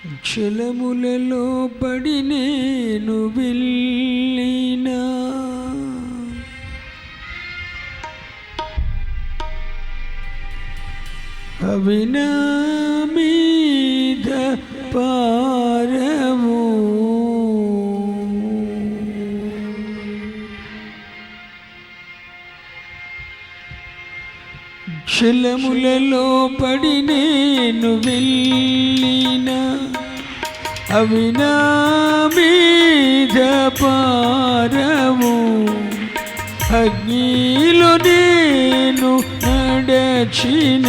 జలములలో పడి నేను వెళ్ళినా అవి నా మీద పారవు. జలములలో పడి నేను వెళ్ళినా అవి నా మీద పారవు. అగ్నిలో నేను నడచిన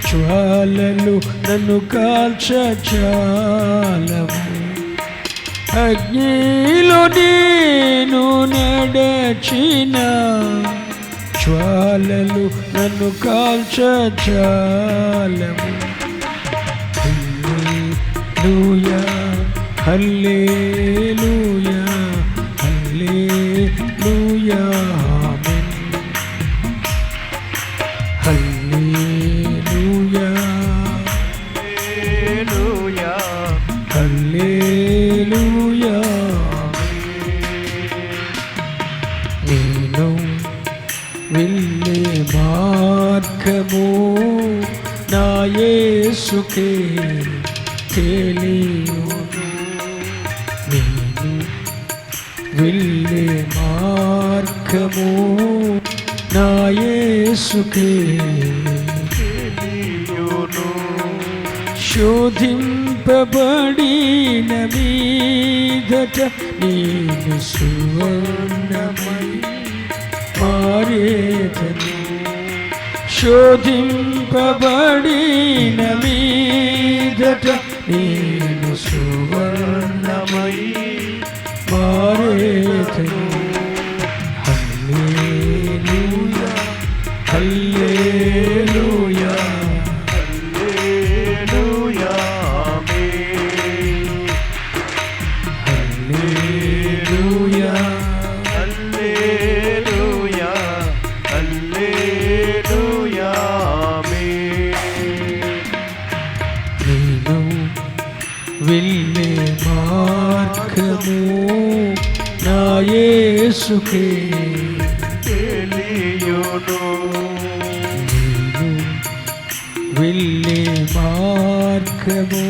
జ్వాలలు నన్ను కాల్చజాలవు. అగ్నిలో నేను నడచిన జ్వాలలు నన్ను కాల్చజాలవు. హల్లెలూయా హల్లెలూయా హల్లెలూయా ఆమేన్. హల్లెలూయా హల్లెలూయా హల్లెలూయా నేను వెళ్ళే మార్గము నా యేసుకే తెలియును. నేను వెళ్ళే మార్గము నా యేసుకే తెలియును. శోధింపబడిన మీదట నేను సువర్ణమై మారేదను. శోధింపబడిన మీదట నేను సువర్ణమై మారేదను. హల్లెలూయా హల్లెలూయా హల్లెలూయా ఆమేన్. హల్లెలూయా హల్లెలూయా హల్లెలూయా ఆమేన్. నేను వెళ్ళే మార్గము నా యేసుకే తెలియును. నేను వెళ్ళే మార్గము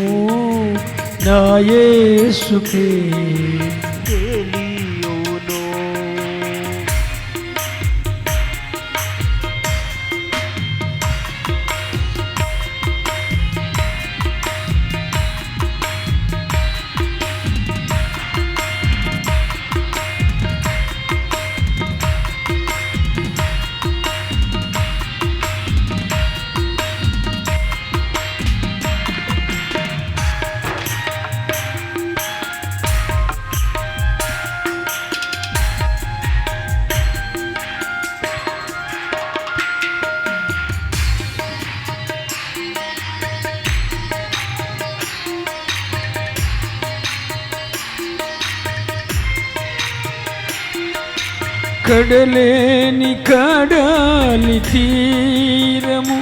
నా యేసుకే తెలియును. కడలేని కడాలి తీరము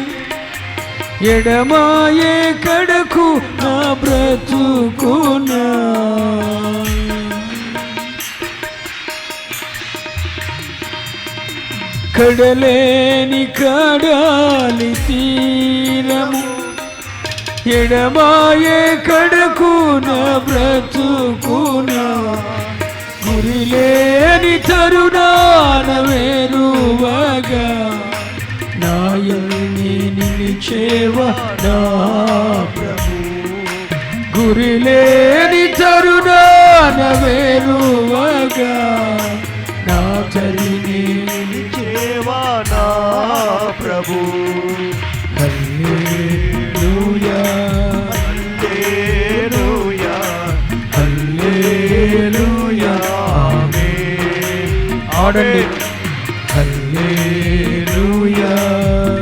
ఎడమాయే కడకు నా బ్రతుకునా. కడలేని కడాలి తీరము ఎడమాయే కడకు నా బ్రతుకునా. గురిలేని తరుణాన వేరువగా నాయల్ని నిలిచేవా నా ప్రభు. గురిలేని తరుణాన వేరువగా నా తల్లిని నిలిచేవా నా ప్రభు. హల్లెలూయా హల్లెలూయా హల్లెలూయా ఆమేన్. ఆడండి. హల్లెలూయా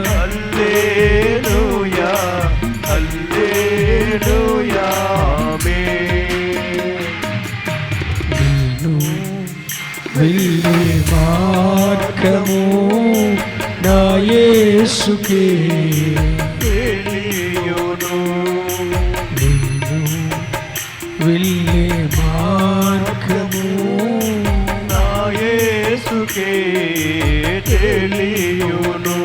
హల్లెలూయా హల్లెలూయా ఆమేన్. నేను వెళ్ళే మార్గము నా యేసుకే తెలియును. నేను యేసుకే తెలియును.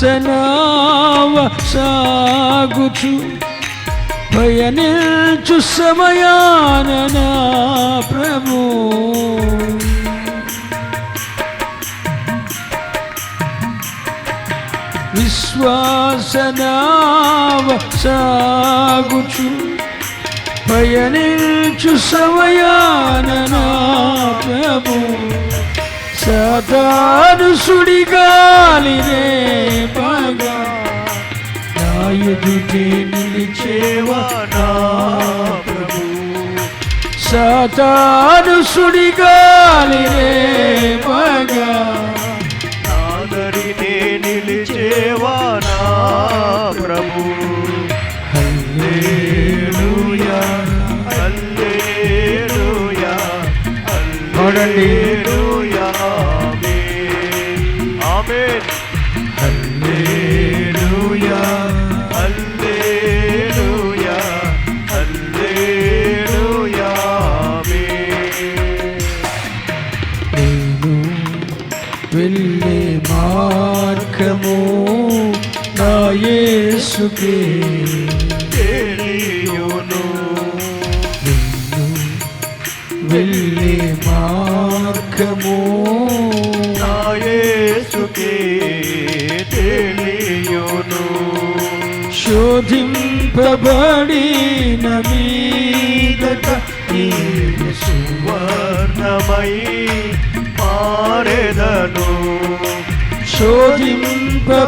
విశ్వాసనావ సాగుచు పయనించు సమయాన నా ప్రభు విశ్వాసనావ సాగుచు పయనించు సమయాన నా ప్రభు సాతాను సుడిగాలినే బాగా నా ఎదుటే నిలిచేవా నా ప్రభు సాతాను సుడిగాలినే బాగా నాదరినే నిలిచేవా నా ప్రభు. హల్లెలూయా హల్లెలూయా హల్లెలూయా ఆమేన్. హల్లెలూయా హల్లెలూయా హల్లెలూయా నేను వెళ్ళే మార్గము నా యేసుకే తెలియును. వెళ్ళే మార్గము నా యేసుకే తెలియును. శోధింపబడిన మీదట నేను సువర్ణమై మారెదను. శోధింపబడిన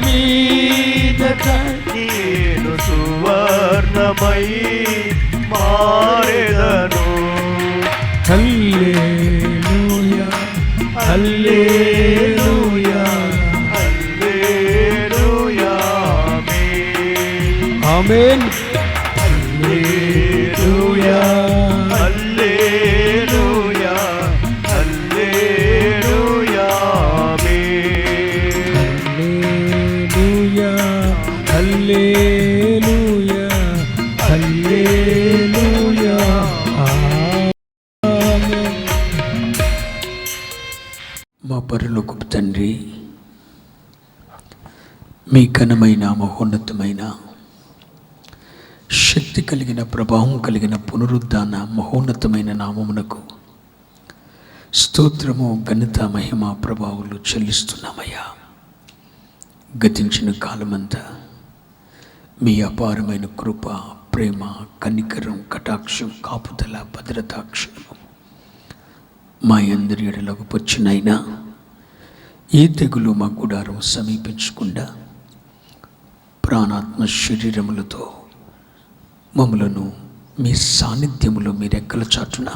మీదట నేను సువర్ణమై మారెదను. హల్లెలూయా హల్లెలూయా హల్లెలూయా ఆమేన్ హల్లెలూయా హల్లెలూయా హల్లెలూయా హల్లెలూయా హల్లెలూయా హల్లెలూయా ఆమేన్. మా పరలోకపు తండ్రి, మీ ఘనమైన మహోన్నతమైన శక్తి కలిగిన ప్రభావం కలిగిన పునరుద్ధాన మహోన్నతమైన నామమునకు స్తోత్రము ఘనత మహిమ ప్రభావాలు చెల్లిస్తున్నామయ్యా. గతించిన కాలమంతా మీ అపారమైన కృప, ప్రేమ, కనికరం, కటాక్షం, కాపుదల, భద్రతాక్షము మా అందరి ఎడలకు వచ్చినైనా ఏ తెగులు మా గుడారం సమీపించకుండా ప్రాణాత్మ శరీరములతో మమ్మలను మీ సాన్నిధ్యములో మీ రెక్కల చాటున,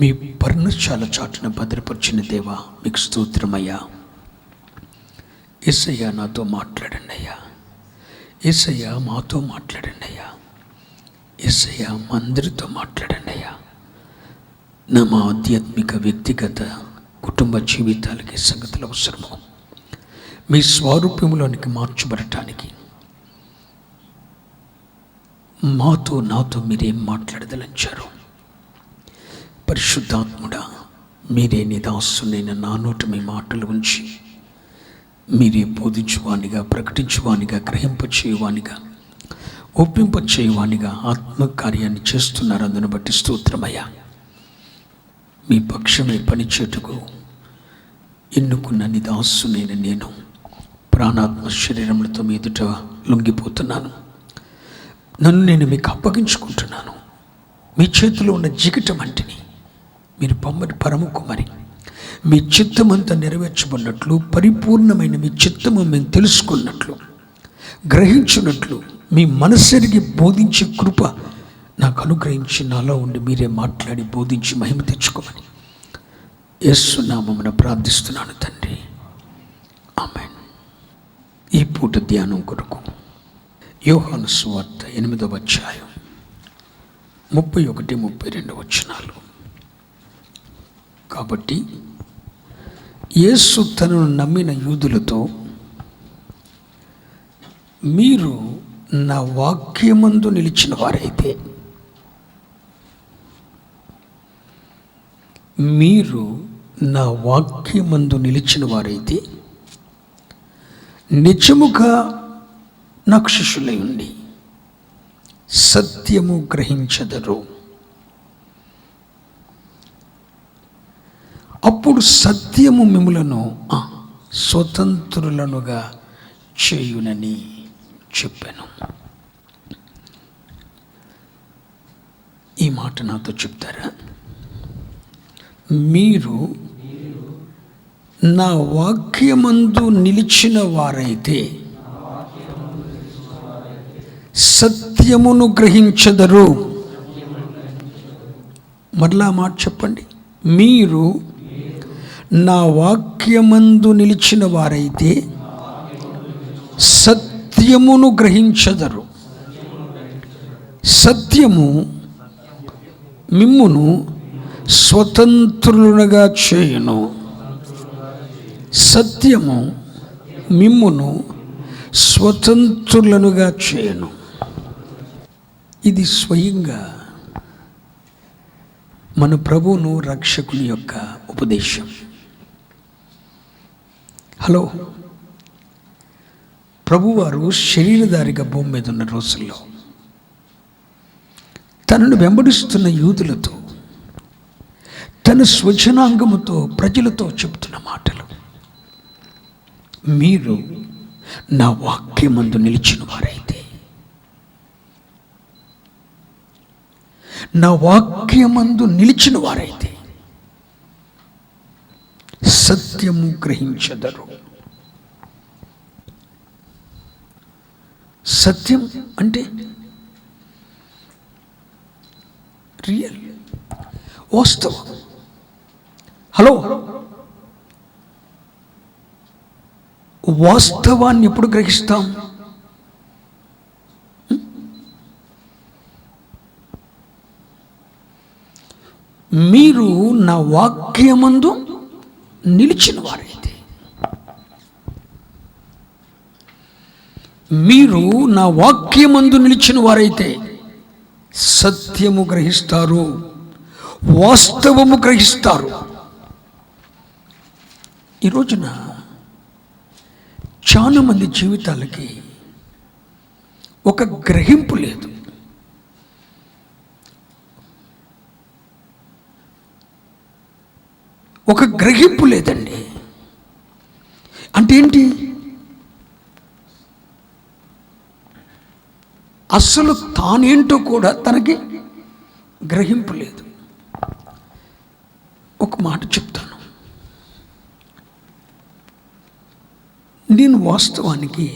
మీ పర్ణశాల చాటున భద్రపరిచిన దేవా మీకు స్తోత్రమయ్యా. యేసయ్యా నాతో మాట్లాడండి అయ్యా. యేసయ్యా మాతో మాట్లాడండి అయ్యా. యేసయ్యా మా అందరితో మాట్లాడండి అయ్యా. మా ఆధ్యాత్మిక, వ్యక్తిగత, కుటుంబ జీవితాలకి సంగతులు అవసరము మీ స్వరూపంలోనికి మార్చబడటానికి నాతో మీరేం మాట్లాడదలంచారు? పరిశుద్ధాత్ముడా, మీరే నిదాసునైన నా నోట మీ మాటలు ఉంచి మీరే బోధించువానిగా, ప్రకటించువానిగా, గ్రహింపచేయువానిగా, ఒప్పింపచేయువానిగా ఆత్మకార్యాన్ని చేస్తున్నారు. అందును బట్టి స్తోత్రమయ్యా. మీ పక్షమే పనిచేటుకు ఎన్నుకున్న నిదాసునైన నేను ప్రాణాత్మ శరీరములతో మీ ఎదుట లొంగిపోతున్నాను. నన్ను నేను మీకు అప్పగించుకుంటున్నాను. మీ చేతిలో ఉన్న జిగిట మంటిని మీరు పమ్మని పరముకుమరి మీ చిత్తమంతా నెరవేర్చబడినట్లు, పరిపూర్ణమైన మీ చిత్తము మేము తెలుసుకున్నట్లు, గ్రహించినట్లు మీ మనస్సెరిగి బోధించే కృప నాకు అనుగ్రహించి నాలో ఉండి మీరే మాట్లాడి బోధించి మహిమ తెచ్చుకోమని యేసు నామమున ప్రార్థిస్తున్నాను తండ్రి, ఆమేన్. ఈ పూట ధ్యానం కొరకు యోహాను సువార్త 8వ అధ్యాయం 31-32 వచనాలు. కాబట్టి యేసు తనను నమ్మిన యూదులతో, మీరు నా వాక్యమందు నిలిచిన వారైతే, మీరు నా వాక్యమందు నిలిచిన వారైతే నిజముగా నాకు శిష్యులై ఉండి సత్యము గ్రహించెదరు. అప్పుడు సత్యము మిమ్ములను స్వతంత్రులనుగా చేయునని చెప్పాను. ఈ మాట నాతో చెప్తారా? మీరు నా వాక్యమందు నిలిచిన వారైతే సత్యమును గ్రహించెదరు. మరలా మాట చెప్పండి. మీరు నా వాక్యమందు నిలిచిన వారైతే సత్యమును గ్రహించెదరు. సత్యము మిమ్మును స్వతంత్రులుగా చేయును. సత్యము మిమ్మును స్వతంత్రులనుగా చేయును. ఇది స్వయంగా మన ప్రభువును రక్షకుని యొక్క ఉపదేశం. హలో, ప్రభువారు శరీరధారిగా భూమి మీద ఉన్న రోజుల్లో తనను వెంబడిస్తున్న యూదులతో, తన స్వజనాంగముతో, ప్రజలతో చెబుతున్న మాటలు, మీరు నా వాక్యమందు నిలిచిన వారైతే, నా వాక్యమందు నిలిచిన వారైతే సత్యము గ్రహించెదరు. సత్యం అంటే రియల్, వాస్తవం. హలో, వాస్తవాన్ని ఎప్పుడు గ్రహిస్తాం? మీరు నా వాక్యమందు నిలిచిన వారైతే, మీరు నా వాక్యమందు నిలిచిన వారైతే సత్యము గ్రహిస్తారు, వాస్తవము గ్రహిస్తారు. ఈ రోజున చాలా మంది జీవితాలకి ఒక గ్రహింపు లేదు. ఒక గ్రహింపు లేదండి. అంటే ఏంటి? అసలు తానేంటో కూడా తనకి గ్రహింపు లేదు. ఒక మాట చెప్తాను. నేను వాస్తవానికి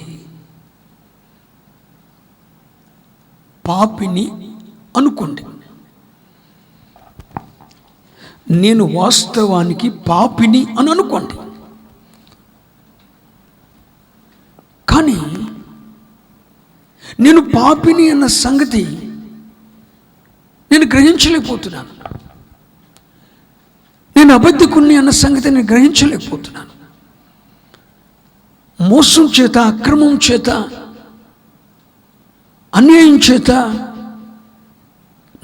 పాపిని అనుకోండి. నేను వాస్తవానికి పాపిని అని అనుకోండి. కానీ నేను పాపిని అన్న సంగతి నేను గ్రహించలేకపోతున్నాను. నేను అబద్ధికుణ్ణి అన్న సంగతి నేను గ్రహించలేకపోతున్నాను. మోసం చేత, అక్రమం చేత, అన్యాయం చేత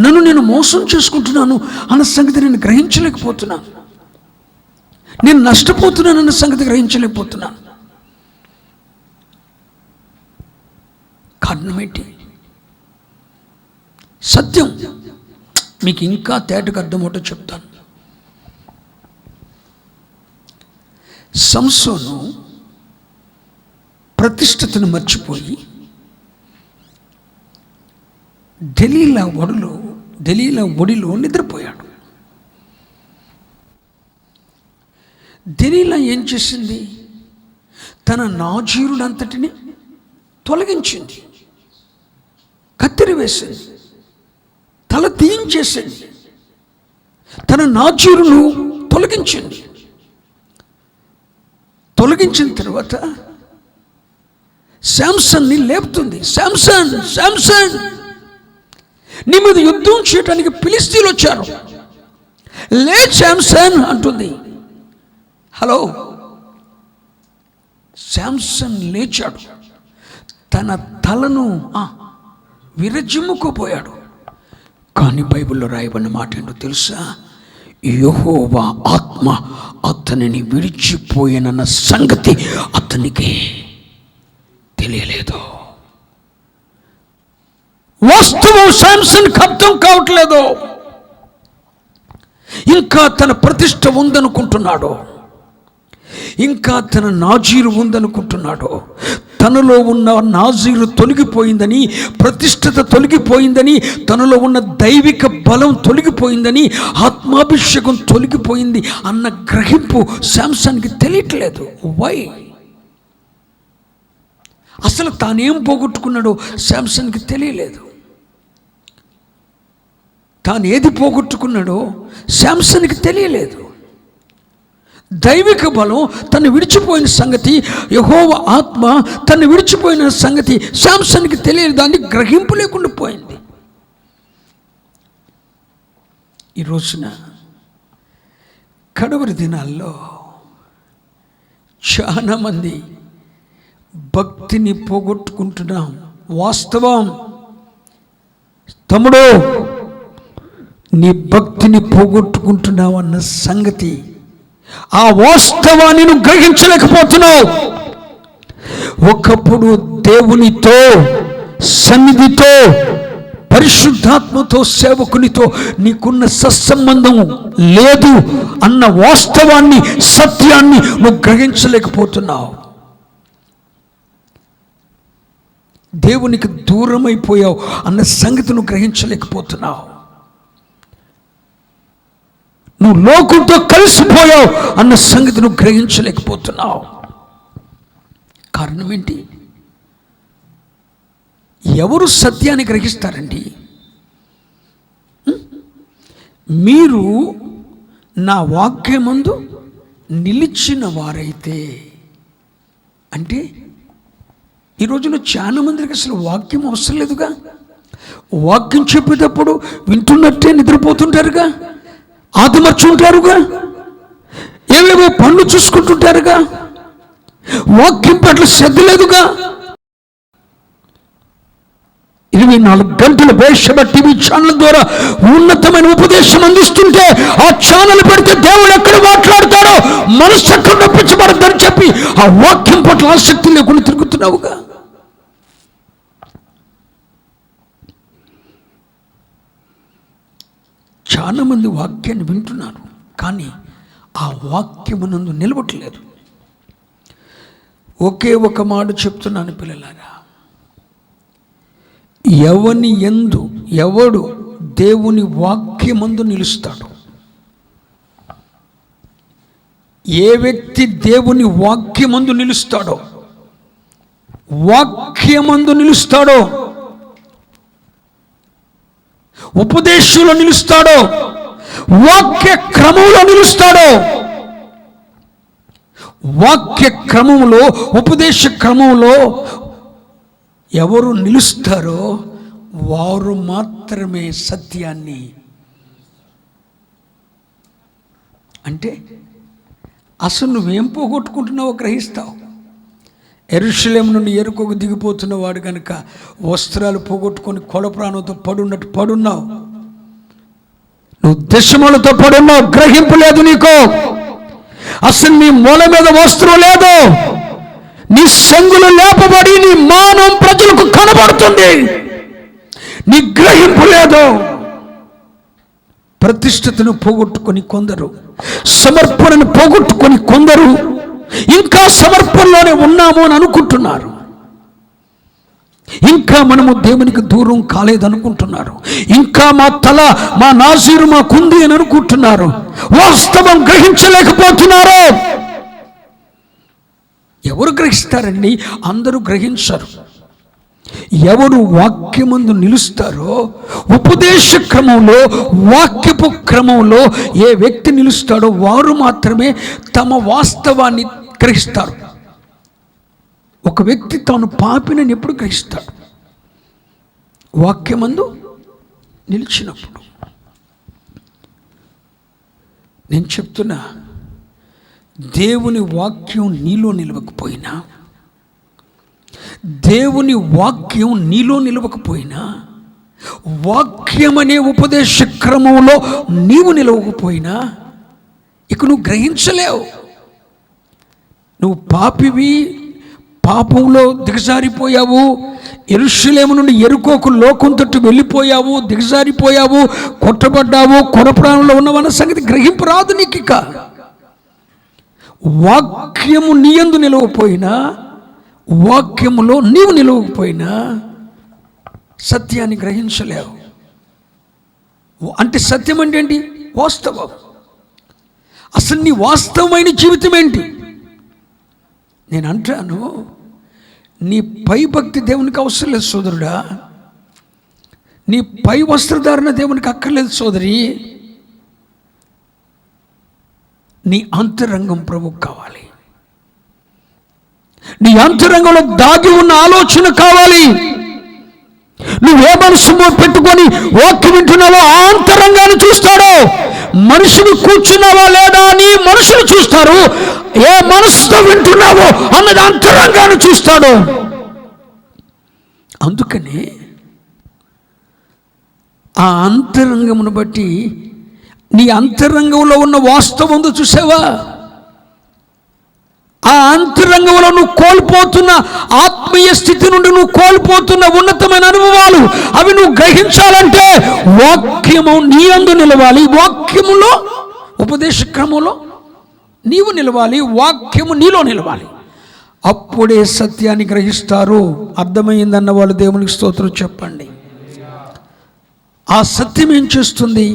నన్ను నేను మోసం చేసుకుంటున్నాను అన్న సంగతి నేను గ్రహించలేకపోతున్నాను. నేను నష్టపోతున్నాను అన్న సంగతి గ్రహించలేకపోతున్నాను. కారణం ఏంటి? సత్యం మీకు ఇంకా తేటకు అర్థమవుటో చెప్తాను. సంసోను ప్రతిష్టతను మర్చిపోయి దెలీలా ఒడిలో నిద్రపోయాడు. దెలీలా ఏం చేసింది? తన నాజీరుడంతటిని తొలగించింది, కత్తిరి వేసింది, తల తీయించేసింది, తన నాజీరును తొలగించింది. తొలగించిన తర్వాత శాంసన్ని లేపుతుంది. శాంసన్, శాంసన్, నీ మీద యుద్ధం చేయడానికి ఫిలిష్తీయులు వచ్చారు, లే శాంసన్ అంటుంది. హలో, శాంసన్ లేచాడు, తన తలను విరజిమ్ముకోపోయాడు. కానీ బైబిల్లో రాయబడిన మాట ఏంటో తెలుసా? యెహోవా ఆత్మ అతనిని విడిచిపోయినన్న సంగతి అతనికి తెలియలేదు. వాస్తవం శాంసన్కి అర్థం కావట్లేదు. ఇంకా తన ప్రతిష్ట ఉందనుకుంటున్నాడు, ఇంకా తన నాజీరు ఉందనుకుంటున్నాడు. తనలో ఉన్న నాజీరు తొలగిపోయిందని, ప్రతిష్టత తొలగిపోయిందని, తనలో ఉన్న దైవిక బలం తొలగిపోయిందని, ఆత్మాభిషేకం తొలగిపోయింది అన్న గ్రహింపు శాంసన్కి తెలియట్లేదు. వై? అసలు తానేం పోగొట్టుకున్నాడో శాంసన్కి తెలియలేదు. తాను ఏది పోగొట్టుకున్నాడో శాంసన్కి తెలియలేదు. దైవిక బలం తను విడిచిపోయిన సంగతి, యెహోవా ఆత్మ తను విడిచిపోయిన సంగతి శాంసన్కి తెలియదు. దాన్ని గ్రహింపు లేకుండా పోయింది. ఈ రోజున కడవరి దినాల్లో చాలామంది భక్తిని పోగొట్టుకుంటున్నాం. వాస్తవం. తమ్ముడు, నీ భక్తిని పోగొట్టుకుంటున్నావు అన్న సంగతి, ఆ వాస్తవాన్ని నువ్వు గ్రహించలేకపోతున్నావు. ఒకప్పుడు దేవునితో, సన్నిధితో, పరిశుద్ధాత్మతో, సేవకునితో నీకున్న సత్సంబంధం లేదు అన్న వాస్తవాన్ని, సత్యాన్ని నువ్వు గ్రహించలేకపోతున్నావు. దేవునికి దూరమైపోయావు అన్న సంగతి నువ్వు గ్రహించలేకపోతున్నావు. నువ్వు లోకంతో కలిసిపోయావు అన్న సంగతి నువ్వు గ్రహించలేకపోతున్నావు. కారణం ఏంటి? ఎవరు సత్యాన్ని గ్రహిస్తారండి? మీరు నా వాక్యమందు నిలిచిన వారైతే. అంటే ఈ రోజున చాలా మందికి అసలు వాక్యం అవసరం లేదుగా. వాక్యం చెప్పేటప్పుడు వింటున్నట్టే నిద్రపోతుంటారుగా, ఆదిమర్చుంటారుగా, ఏవేవో పనులు చూసుకుంటుంటారుగా, వాక్యం పట్ల శ్రద్ధ లేదుగా. 24 గంటల వేషమ టీవీ ఛానల్ ద్వారా ఉన్నతమైన ఉపదేశం అందిస్తుంటే, ఆ ఛానల్ పెడితే దేవుడు ఎక్కడ మాట్లాడతాడో మనసు ఎక్కడ నొప్పించబడద్దని చెప్పి ఆ వాక్యం పట్ల ఆసక్తి లేకుండా తిరుగుతున్నావుగా. చాలా మంది వాక్యాన్ని వింటున్నారు, కానీ ఆ వాక్యమునందు నిలవట్లేదు. ఒకే ఒక మాట చెప్తున్నాను పిల్లలారా, ఎవడు దేవుని వాక్యమందు నిలుస్తాడు, ఏ వ్యక్తి దేవుని వాక్యమందు నిలుస్తాడో, ఉపదేశంలో నిలుస్తాడో, వాక్య క్రమంలో నిలుస్తాడో, వాక్య క్రమంలో, ఉపదేశ క్రమంలో ఎవరు నిలుస్తారో వారు మాత్రమే సత్యాన్ని. అంటే అసలు నువ్వేం పోగొట్టుకుంటున్నావో గ్రహిస్తావు. యెరూషలేము నుండి యెరికోకు దిగిపోతున్న వాడు కనుక వస్త్రాలు పోగొట్టుకొని కొడ ప్రాణంతో పడున్నట్టు పడున్నావు. నువ్వు దశములతో పడున్నావు, గ్రహింపు లేదు నీకు. అసలు నీ మూల మీద వస్త్రం లేదు, నీ సంగులు లేపబడి నీ మానం ప్రజలకు కనబడుతుంది, నీ గ్రహింపు లేదు. ప్రతిష్టతను పోగొట్టుకొని కొందరు, సమర్పణను పోగొట్టుకొని కొందరు ఇంకా సమర్పణలోనే ఉన్నాము అని అనుకుంటున్నారు. ఇంకా మనము దేవునికి దూరం కాలేదనుకుంటున్నారు. ఇంకా మా తల, మా నాజీరు మాకుంది అని అనుకుంటున్నారు. వాస్తవం గ్రహించలేకపోతున్నారు. ఎవరు గ్రహిస్తారండి? అందరూ గ్రహించరు. ఎవరు వాక్యమందు నిలుస్తారో, ఉపదేశ క్రమంలో, వాక్యపు క్రమంలో ఏ వ్యక్తి నిలుస్తాడో వారు మాత్రమే తమ వాస్తవాన్ని గ్రహిస్తారు. ఒక వ్యక్తి తాను పాపినని ఎప్పుడు గ్రహిస్తాడు? వాక్యమందు నిలిచినప్పుడు. నేను చెప్తున్నా, దేవుని వాక్యం నీలో నిలవకపోయినా, దేవుని వాక్యం నీలో నిలవకపోయినా, వాక్యం అనే ఉపదేశ క్రమంలో నీవు నిలవకపోయినా ఇక నువ్వు గ్రహించలేవు. నువ్వు పాపివి, పాపంలో దిగజారిపోయావు, యెరూషలేము నుండి యెరికోకు లోకం తట్టు వెళ్ళిపోయావు, దిగజారిపోయావు, కొట్టబడ్డావు, కొరపడంలో ఉన్నవన్న సంగతి గ్రహింపు రాదు నీకు. ఇక వాక్యము నీ యందు నిలవకపోయినా, వాక్యములో నీవు నిలవకపోయినా సత్యాన్ని గ్రహించలేవు. అంటే సత్యం అంటే ఏంటి? వాస్తవం. అసలు నీ వాస్తవమైన జీవితం ఏంటి? నేను అంటాను, నీ పై భక్తి దేవునికి అవసరం లేదు సోదరుడా. నీ పై వస్త్రధారణ దేవునికి అక్కర్లేదు సోదరి. నీ అంతరంగం ప్రభువుకు కావాలి. నీ అంతరంగంలో దాగి ఉన్న ఆలోచన కావాలి. నువ్వే మనసు పెట్టుకొని వాక్యం వింటున్నావో ఆ అంతరంగాన్ని చూస్తాడు. మనిషిని కూర్చున్నావా లేదా అని మనుషులు చూస్తారు. ఏ మనసుతో వింటున్నావో అన్నది అంతరంగాన్ని చూస్తాడు. అందుకని ఆ అంతరంగమును బట్టి నీ అంతరంగంలో ఉన్న వాస్తవం చూసావా? ఆ అంతరంగంలో నువ్వు కోల్పోతున్న ఆత్మీయ స్థితి నుండి నువ్వు కోల్పోతున్న ఉన్నతమైన అనుభవాలు, అవి నువ్వు గ్రహించాలంటే వాక్యము నీ యందు నిలవాలి. వాక్యములో, ఉపదేశ క్రమంలో నీవు నిలవాలి. వాక్యము నీలో నిలవాలి. అప్పుడే సత్యాన్ని గ్రహిస్తారు. అర్థమైందన్న వాళ్ళు దేవునికి స్తోత్రం చెప్పండి. ఆ సత్యం ఏం చేస్తుంది?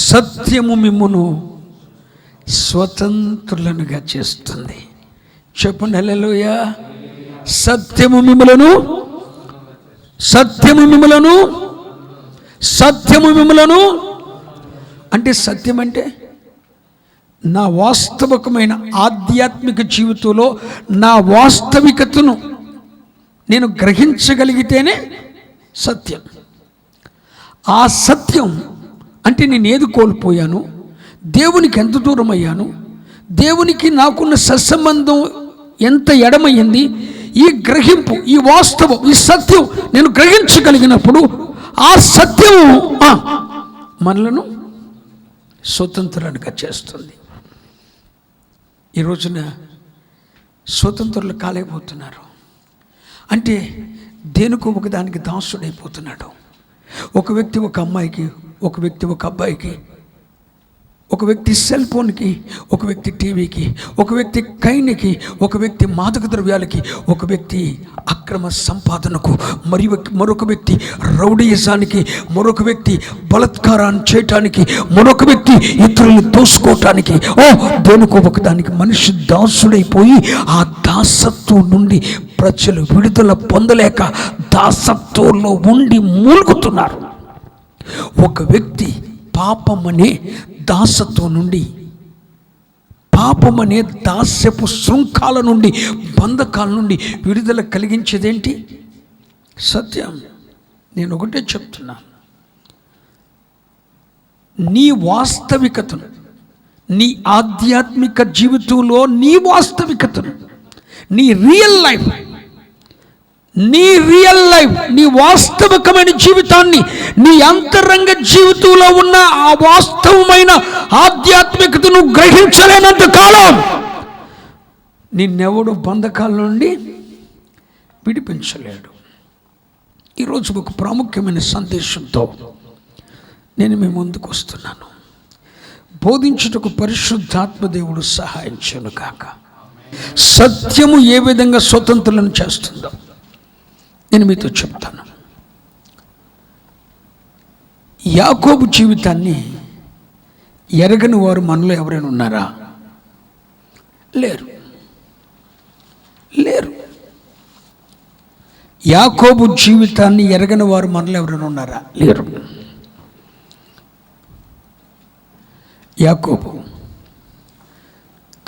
సత్యము మిమ్మును స్వతంత్రులనుగా చేస్తుంది. చెప్పండి హల్లెలూయా. సత్యము మిమ్ములను, సత్యము మిమ్ములను, సత్యము మిమ్ములను అంటే సత్యం అంటే నా వాస్తవికమైన ఆధ్యాత్మిక జీవితంలో నా వాస్తవికతను నేను గ్రహించగలిగితేనే సత్యం. ఆ సత్యం అంటే నేను ఏది కోల్పోయాను, దేవునికి ఎంత దూరం అయ్యాను, దేవునికి నాకున్న సత్సంబంధం ఎంత ఎడమయ్యింది, ఈ గ్రహింపు, ఈ వాస్తవం, ఈ సత్యం నేను గ్రహించగలిగినప్పుడు ఆ సత్యము మనలను స్వతంత్రులుగా చేస్తుంది. ఈ రోజున స్వతంత్రులు కాలేకపోతున్నారు. అంటే దేనికో ఒకదానికి దాసుడైపోతున్నాడు. ఒక వ్యక్తి ఒక అమ్మాయికి, ఒక వ్యక్తి ఒక అబ్బాయికి, ఒక వ్యక్తి సెల్ ఫోన్కి, ఒక వ్యక్తి టీవీకి, ఒక వ్యక్తి కైనికి, ఒక వ్యక్తి మాదక ద్రవ్యాలకి, ఒక వ్యక్తి అక్రమ సంపాదనకు, మరొక వ్యక్తి రౌడీయిజానికి, మరొక వ్యక్తి బలాత్కారాన్ని చేయటానికి, మరొక వ్యక్తి ఇతరులను తోసుకోవటానికి. దేనికో ఒకదానికి మనిషి దాసుడైపోయి ఆ దాసత్వం నుండి ప్రజలు విడుదల పొందలేక దాసత్వంలో ఉండి మూలుగుతున్నారు. ఒక వ్యక్తి పాపమనే దాసత్వం నుండి, పాపమనే దాస్యపు శృంఖాల నుండి, బంధకాల నుండి విడుదల కలిగించేదేంటి? సత్యం. నేను ఒకటే చెప్తున్నాను, నీ వాస్తవికతను, నీ ఆధ్యాత్మిక జీవితంలో నీ వాస్తవికతను, నీ రియల్ లైఫ్, నీ వాస్తవికమైన జీవితాన్ని, నీ అంతరంగ జీవితంలో ఉన్న ఆ వాస్తవమైన ఆధ్యాత్మికతను గ్రహించలేనంత కాలం నిన్నెవడు బంధకాల నుండి విడిపించలేడు. ఈరోజు ఒక ప్రాముఖ్యమైన సందేశంతో నేను మీ ముందుకు వస్తున్నాను. బోధించుటకు పరిశుద్ధాత్మ దేవుడు సహాయం చేయను కాక. సత్యము ఏ విధంగా స్వతంత్రులను చేస్తుందో, నేను మీతో చెప్తాను. యాకోబు జీవితాన్ని ఎరగని వారు మనలో ఎవరైనా ఉన్నారా? లేరు. యాకోబు జీవితాన్ని ఎరగని వారు మనలో ఎవరైనా ఉన్నారా? లేరు. యాకోబు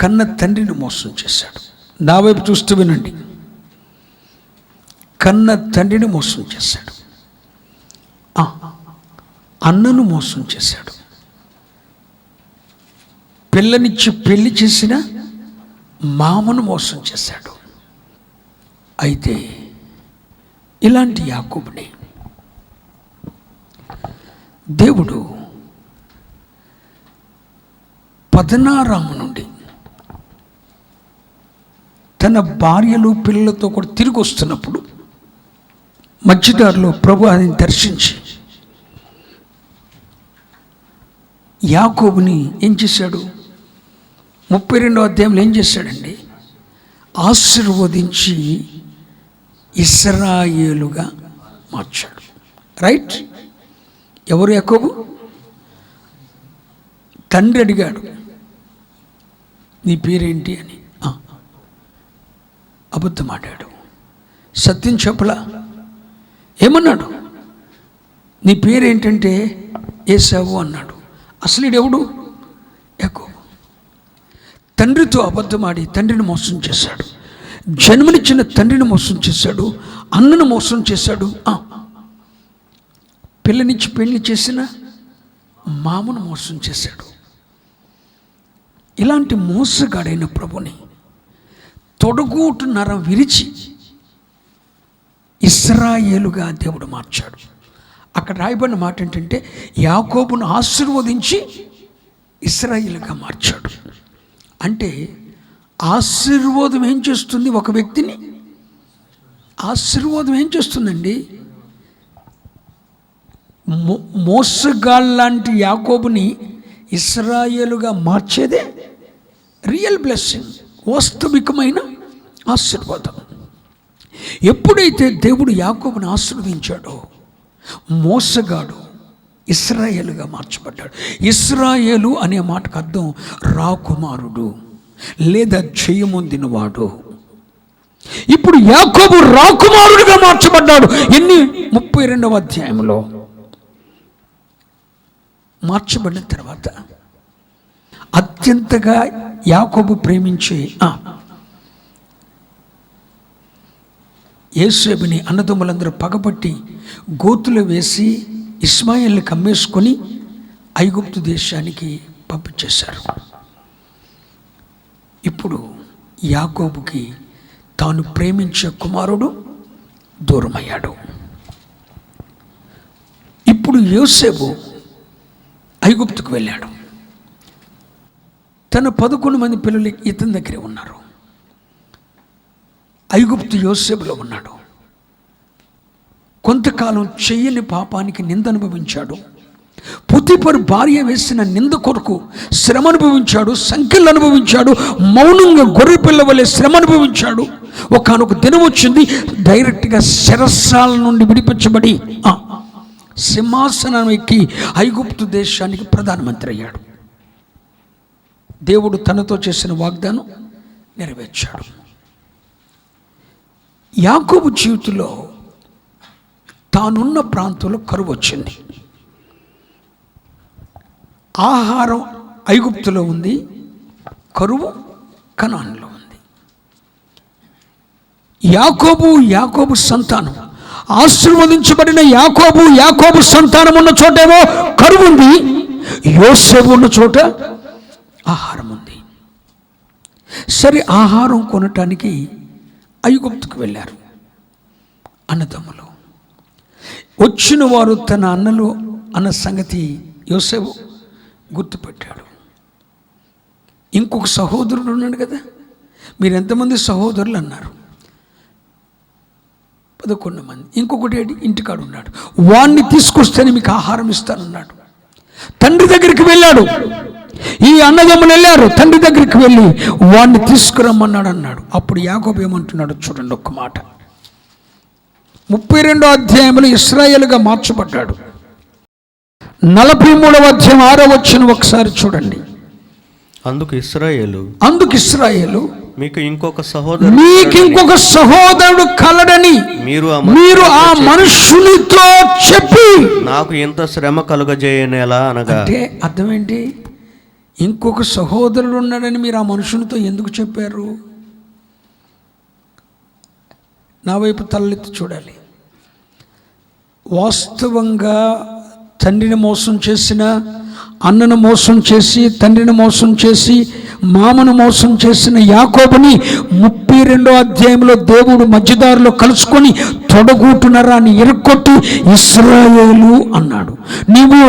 కన్న తండ్రిని మోసం చేశాడు. నా వైపు చూస్తూ వినండి. కన్న తండ్రిని మోసం చేశాడు, అన్నను మోసం చేశాడు, పిల్లనిచ్చి పెళ్లి చేసిన మామను మోసం చేశాడు. అయితే ఇలాంటి యాకోబుని దేవుడు పదనారాము నుండి తన భార్యలు పిల్లలతో కూడా తిరిగి వస్తున్నప్పుడు మధ్యదారిలో ప్రభు ఆయన్ని దర్శించి యాకోబుని ఏం చేశాడు? 32వ అధ్యాయంలో ఏం చేశాడండి? ఆశీర్వదించి ఇశ్రాయేలుగా మార్చాడు. రైట్? ఎవరు యాకోబు? తండ్రి అడిగాడు, నీ పేరేంటి అని. అబద్ధం ఆడాడు, సత్యం చెప్పలా. ఏమన్నాడు? నీ పేరేంటంటే ఏసావు అన్నాడు. అసలు ఈడెవడు? యాకోబు. తండ్రితో అబద్ధమాడి తండ్రిని మోసం చేశాడు, జన్మనిచ్చిన తండ్రిని మోసం చేశాడు, అన్నను మోసం చేశాడు, పిల్లనిచ్చి పెళ్లి చేసిన మామను మోసం చేశాడు. ఇలాంటి మోసగాడైన ప్రభుని తొడగూటు నరం విరిచి ఇశ్రాయేలుగా దేవుడు మార్చాడు. అక్కడ రాయబడిన మాట ఏంటంటే యాకోబును ఆశీర్వదించి ఇశ్రాయేలుగా మార్చాడు. అంటే ఆశీర్వాదం ఏం చేస్తుంది? ఒక వ్యక్తిని ఆశీర్వాదం ఏం చేస్తుందండి? మోసగాళ్ళంటి యాకోబుని ఇశ్రాయేలుగా మార్చేదే రియల్ బ్లెస్సింగ్, వాస్తవికమైన ఆశీర్వాదం. ఎప్పుడైతే దేవుడు యాకోబుని ఆశీర్వదించాడో మోసగాడు ఇశ్రాయేలుగా మార్చబడ్డాడు. ఇశ్రాయేలు అనే మాటకు అర్థం రాకుమారుడు లేదా జయమొందినవాడు. ఇప్పుడు యాకోబు రాకుమారుడిగా మార్చబడ్డాడు. 32వ అధ్యాయంలో మార్చబడిన తర్వాత అత్యంతగా యాకోబు ప్రేమించే యోసేపుని అన్నదమ్ములందరూ పగపట్టి గోతులు వేసి ఇష్మాయేల్ని కమ్మేసుకొని ఐగుప్తు దేశానికి పంపించేశారు. ఇప్పుడు యాకోబుకి తాను ప్రేమించే కుమారుడు దూరమయ్యాడు. ఇప్పుడు యోసేపు ఐగుప్తుకు వెళ్ళాడు. తన 11 మంది పిల్లలు ఇతని దగ్గరే ఉన్నారు. ఐగుప్తు యోసేపులో ఉన్నాడు. కొంతకాలం చెయ్యని పాపానికి నింద అనుభవించాడు. పొతిఫరు భార్య వేసిన నింద కొరకు శ్రమ అనుభవించాడు, సంఖ్యలు అనుభవించాడు, మౌనంగా గొర్రె పిల్ల వలె శ్రమ అనుభవించాడు. ఒకానొక దినం వచ్చింది, డైరెక్ట్గా శిరస్సాల నుండి విడిపించబడి సింహాసనం ఎక్కి ఐగుప్తు దేశానికి ప్రధానమంత్రి అయ్యాడు. దేవుడు తనతో చేసిన వాగ్దానం నెరవేర్చాడు. యాకోబు జీవితంలో తానున్న ప్రాంతంలో కరువు వచ్చింది. ఆహారం ఐగుప్తులో ఉంది, కరువు కనానులో ఉంది. యాకోబు సంతానం ఆశీర్వదించబడిన యాకోబు సంతానం ఉన్న చోటేమో కరువు ఉంది, యోసేపు ఉన్న చోట ఆహారం ఉంది. సరే, ఆహారం కొనటానికి ఐగుప్తుకు వెళ్ళారు అన్నదమ్ములు. వచ్చిన వారు తన అన్నలు అన్న సంగతి యోసేపు గుర్తుపెట్టాడు. ఇంకొక సహోదరుడు ఉన్నాడు కదా, మీరు ఎంతమంది సహోదరులు అన్నారు? 11 మంది. ఇంకొకటి ఇంటికాడు ఉన్నాడు, వాణ్ణి తీసుకొస్తేనే మీకు ఆహారం ఇస్తానన్నాడు. తండ్రి దగ్గరికి వెళ్ళాడు. ఈ అన్నదమ్ములు వెళ్ళారు, తండ్రి దగ్గరికి వెళ్ళి వాణ్ణి తీసుకురమ్మన్నాడు అన్నాడు. అప్పుడు యాకోబు ఏమంటున్నాడు చూడండి, ఒక్క మాట. 32వ అధ్యాయంలో ఇశ్రాయేలుగా మార్చబడ్డాడు. 43వ అధ్యాయం 6వ వచనం ఒకసారి చూడండి. అందుకు ఇశ్రాయేలు మీకు ఇంకొక సహోదరుడు కలడని మీరు ఆ మనుషునితో చెప్పి నాకు ఇంత శ్రమ కలుగజేయనేలా అనగా. అంటే అర్థం ఏంటి? ఇంకొక సహోదరుడు ఉన్నాడని మీరు ఆ మనుషునితో ఎందుకు చెప్పారు? నా వైపు తలెత్తి చూడాలి. వాస్తవంగా తండ్రిని మోసం చేసిన, అన్నను మోసం చేసి, తండ్రిని మోసం చేసి, మామను మోసం చేసిన యాకోబుని 32వ అధ్యాయంలో దేవుడు మధ్యదారిలో కలుసుకొని తొడగూటు నరాన్ని ఇరుక్కొట్టి ఇశ్రాయేలు అన్నాడు. నీవు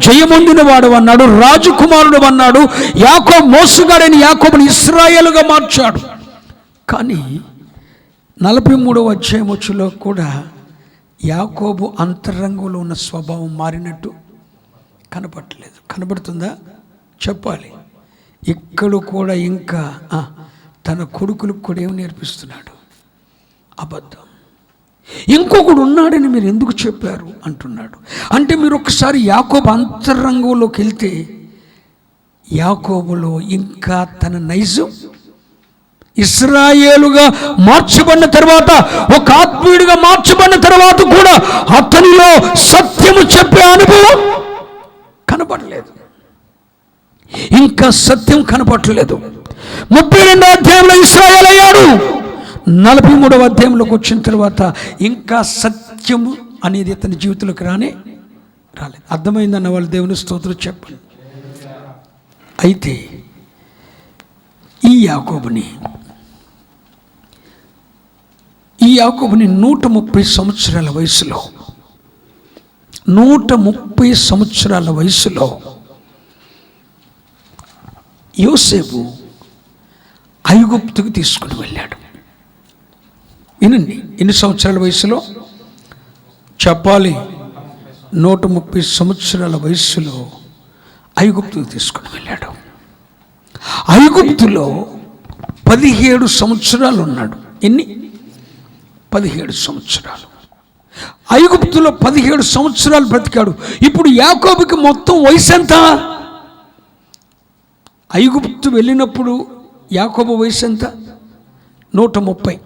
జయమొందిన వాడు అన్నాడు, రాజకుమారుడు అన్నాడు. యాకోబు మోసగాడని యాకోబుని ఇశ్రాయేలుగా మార్చాడు. కానీ 43వ అధ్యాయం వచ్చులో కూడా యాకోబు అంతరంగంలో ఉన్న స్వభావం మారినట్టు కనపడలేదు. కనబడుతుందా? చెప్పాలి. ఇక్కడ కూడా ఇంకా తన కొడుకులకు కూడా ఏమి నేర్పిస్తున్నాడు? అబద్ధం. ఇంకొకడు ఉన్నాడని మీరు ఎందుకు చెప్పారు అంటున్నాడు. అంటే మీరు ఒకసారి యాకోబు అంతరంగంలోకి వెళ్తే యాకోబులో ఇంకా తన నైజం, ఇశ్రాయేలుగా మార్చబడిన తర్వాత, ఒక ఆత్మీయుడిగా మార్చబడిన తర్వాత కూడా అతనిలో సత్యము చెప్పే అనుభవం కనపడలేదు. ఇంకా సత్యం కనపడలేదు. 32వ అధ్యాయంలో ఇశ్రాయేలు అయ్యాడు. 43వ అధ్యాయంలోకి వచ్చిన తర్వాత ఇంకా సత్యము అనేది అతని జీవితంలోకి రాలేదు. అర్థమైందన్న వాళ్ళు దేవుని స్తోత్రం చెప్పండి. అయితే ఈ యాకోబుని 130 సంవత్సరాల వయసులో 130 సంవత్సరాల వయసులో యోసేపు ఐగుప్తుకు తీసుకుని వెళ్ళాడు. వినండి, ఎన్ని సంవత్సరాల వయసులో చెప్పాలి? 130 సంవత్సరాల వయసులో ఐగుప్తుకు తీసుకుని వెళ్ళాడు. ఐగుప్తులో 17 సంవత్సరాలు ఉన్నాడు. ఎన్ని? 17 సంవత్సరాలు. ఐగుప్తులో 17 సంవత్సరాలు బ్రతికాడు. ఇప్పుడు యాకోబుకి మొత్తం వయసు ఎంత? ఐగుప్తు వెళ్ళినప్పుడు యాకోబు వయసు ఎంత? 130.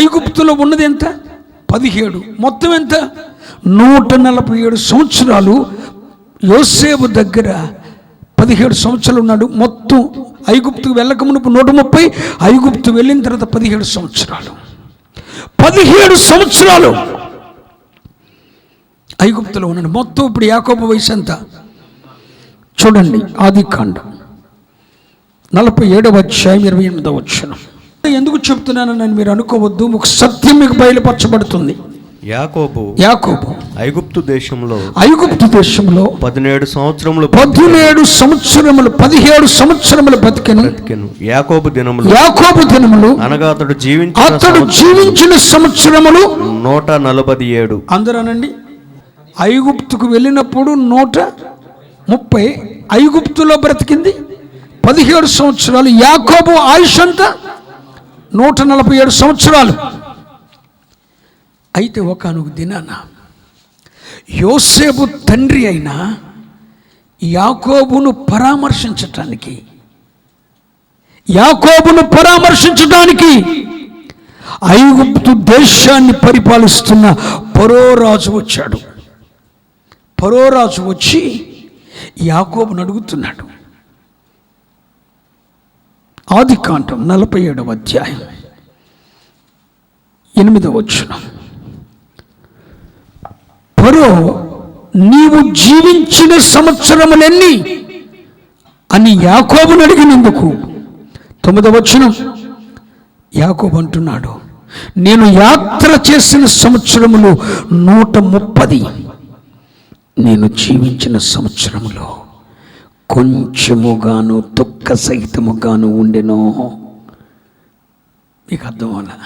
ఐగుప్తులో ఉన్నది ఎంత? 17. మొత్తం ఎంత? 147 సంవత్సరాలు యోసేపు దగ్గర 17 సంవత్సరాలు ఉన్నాడు. మొత్తం ఐగుప్తుకు వెళ్ళక మునుపు 130, ఐగుప్తు వెళ్ళిన తర్వాత 17 సంవత్సరాలు. 17 సంవత్సరాలు ఐగుప్తులో ఉన్నాడు. మొత్తం ఇప్పుడు యాకోబు వయసు ఎంత చూడండి. ఆదికాండం 47వ అధ్యాయం 28వ వచనం. ఎందుకు చెప్తున్నానని మీరు అనుకోవద్దు, ఒక సత్యం మీకు బయలుపరచబడుతుంది. యాకోబు ఐగుప్తు దేశంలో 17 సంవత్సరములు 17 సంవత్సరములు బతికెను. యాకోబు దినములు అనగా అతడు జీవించిన సంవత్సరములు 147. అందరూ అనండి. ఐగుప్తుకు వెళ్ళినప్పుడు 130, ఐగుప్తులో బ్రతికింది 17 సంవత్సరాలు. యాకోబు ఆయుష్ అంతా 147 సంవత్సరాలు. అయితే ఒకానొక దినాన యోసేపు తండ్రి అయిన యాకోబును పరామర్శించడానికి ఐగుప్తు దేశాన్ని పరిపాలిస్తున్న ఫరోరాజు వచ్చాడు. ఫరోరాజు వచ్చి యాకోబును అడుగుతున్నాడు. ఆదికాండం 47వ అధ్యాయం 8వ వచనం. ఫరో, నీవు జీవించిన సంవత్సరములెన్ని అని యాకోబును అడిగినందుకు 9వ వచనం. యాకోబు అంటున్నాడు, నేను యాత్ర చేసిన సంవత్సరములు 130. నేను జీవించిన సంవత్సరములో కొంచెముగాను దుఃఖ సహితముగాను ఉండెనో. మీకు అర్థం అలా?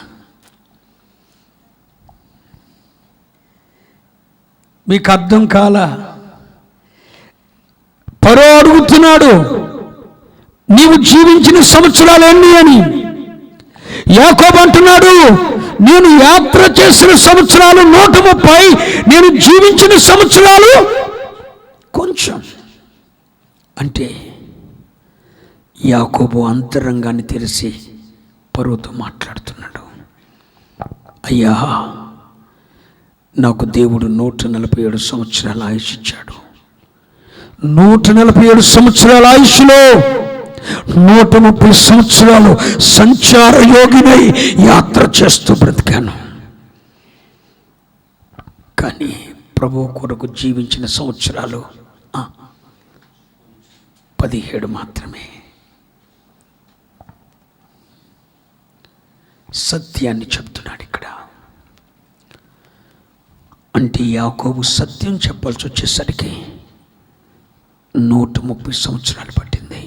మీకు అర్థం కాలా? ఫరో అడుగుతున్నాడు, నీవు జీవించిన సంవత్సరాలు ఎన్ని అని. యాకోబు అంటున్నాడు, నేను యాత్ర చేసిన సంవత్సరాలు 130, నేను జీవించిన సంవత్సరాలు కొంచెం. అంటే యాకోబు అంతరంగాన్ని తెరిచి ఫరోతో మాట్లాడుతున్నాడు. అయ్యా, నాకు దేవుడు 147 సంవత్సరాల ఆయుష్ ఇచ్చాడు. 147 సంవత్సరాల ఆయుష్లో 130 సంవత్సరాలు సంచార యోగినై యాత్ర చేస్తూ బ్రతికాను. కానీ ప్రభువు కొరకు జీవించిన సంవత్సరాలు 17 మాత్రమే. సత్యాన్ని చెప్తున్నాడు ఇక్కడ. అంటే యాకోబు సత్యం చెప్పాల్సి వచ్చేసరికి 130 సంవత్సరాలు పట్టింది.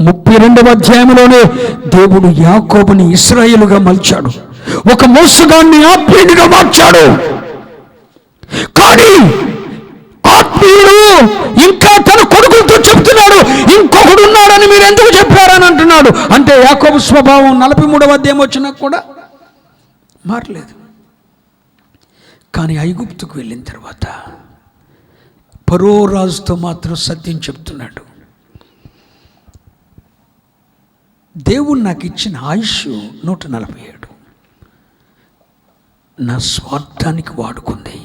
32వ అధ్యాయంలోనే దేవుడు యాకోబుని ఇశ్రాయేలుగా మలిచాడు. ఒక మోసగాన్ని ఆత్మీయుడిగా మార్చాడు. కానీ ఆత్మీయుడు ఇంకా తన కొడుకులతో చెప్తున్నాడు, ఇంకొకడు ఉన్నాడని మీరు ఎందుకు చెప్పారని అంటున్నాడు. అంటే యాకోబు స్వభావం 43వ అధ్యాయం వచ్చినా కూడా మారలేదు. కానీ ఐగుప్తుకు వెళ్ళిన తర్వాత ఫరో రాజుతో మాత్రం సత్యం చెప్తున్నాడు. దేవుడు నాకు ఇచ్చిన ఆయుష్ 147, నా స్వార్థానికి వాడుకుంది.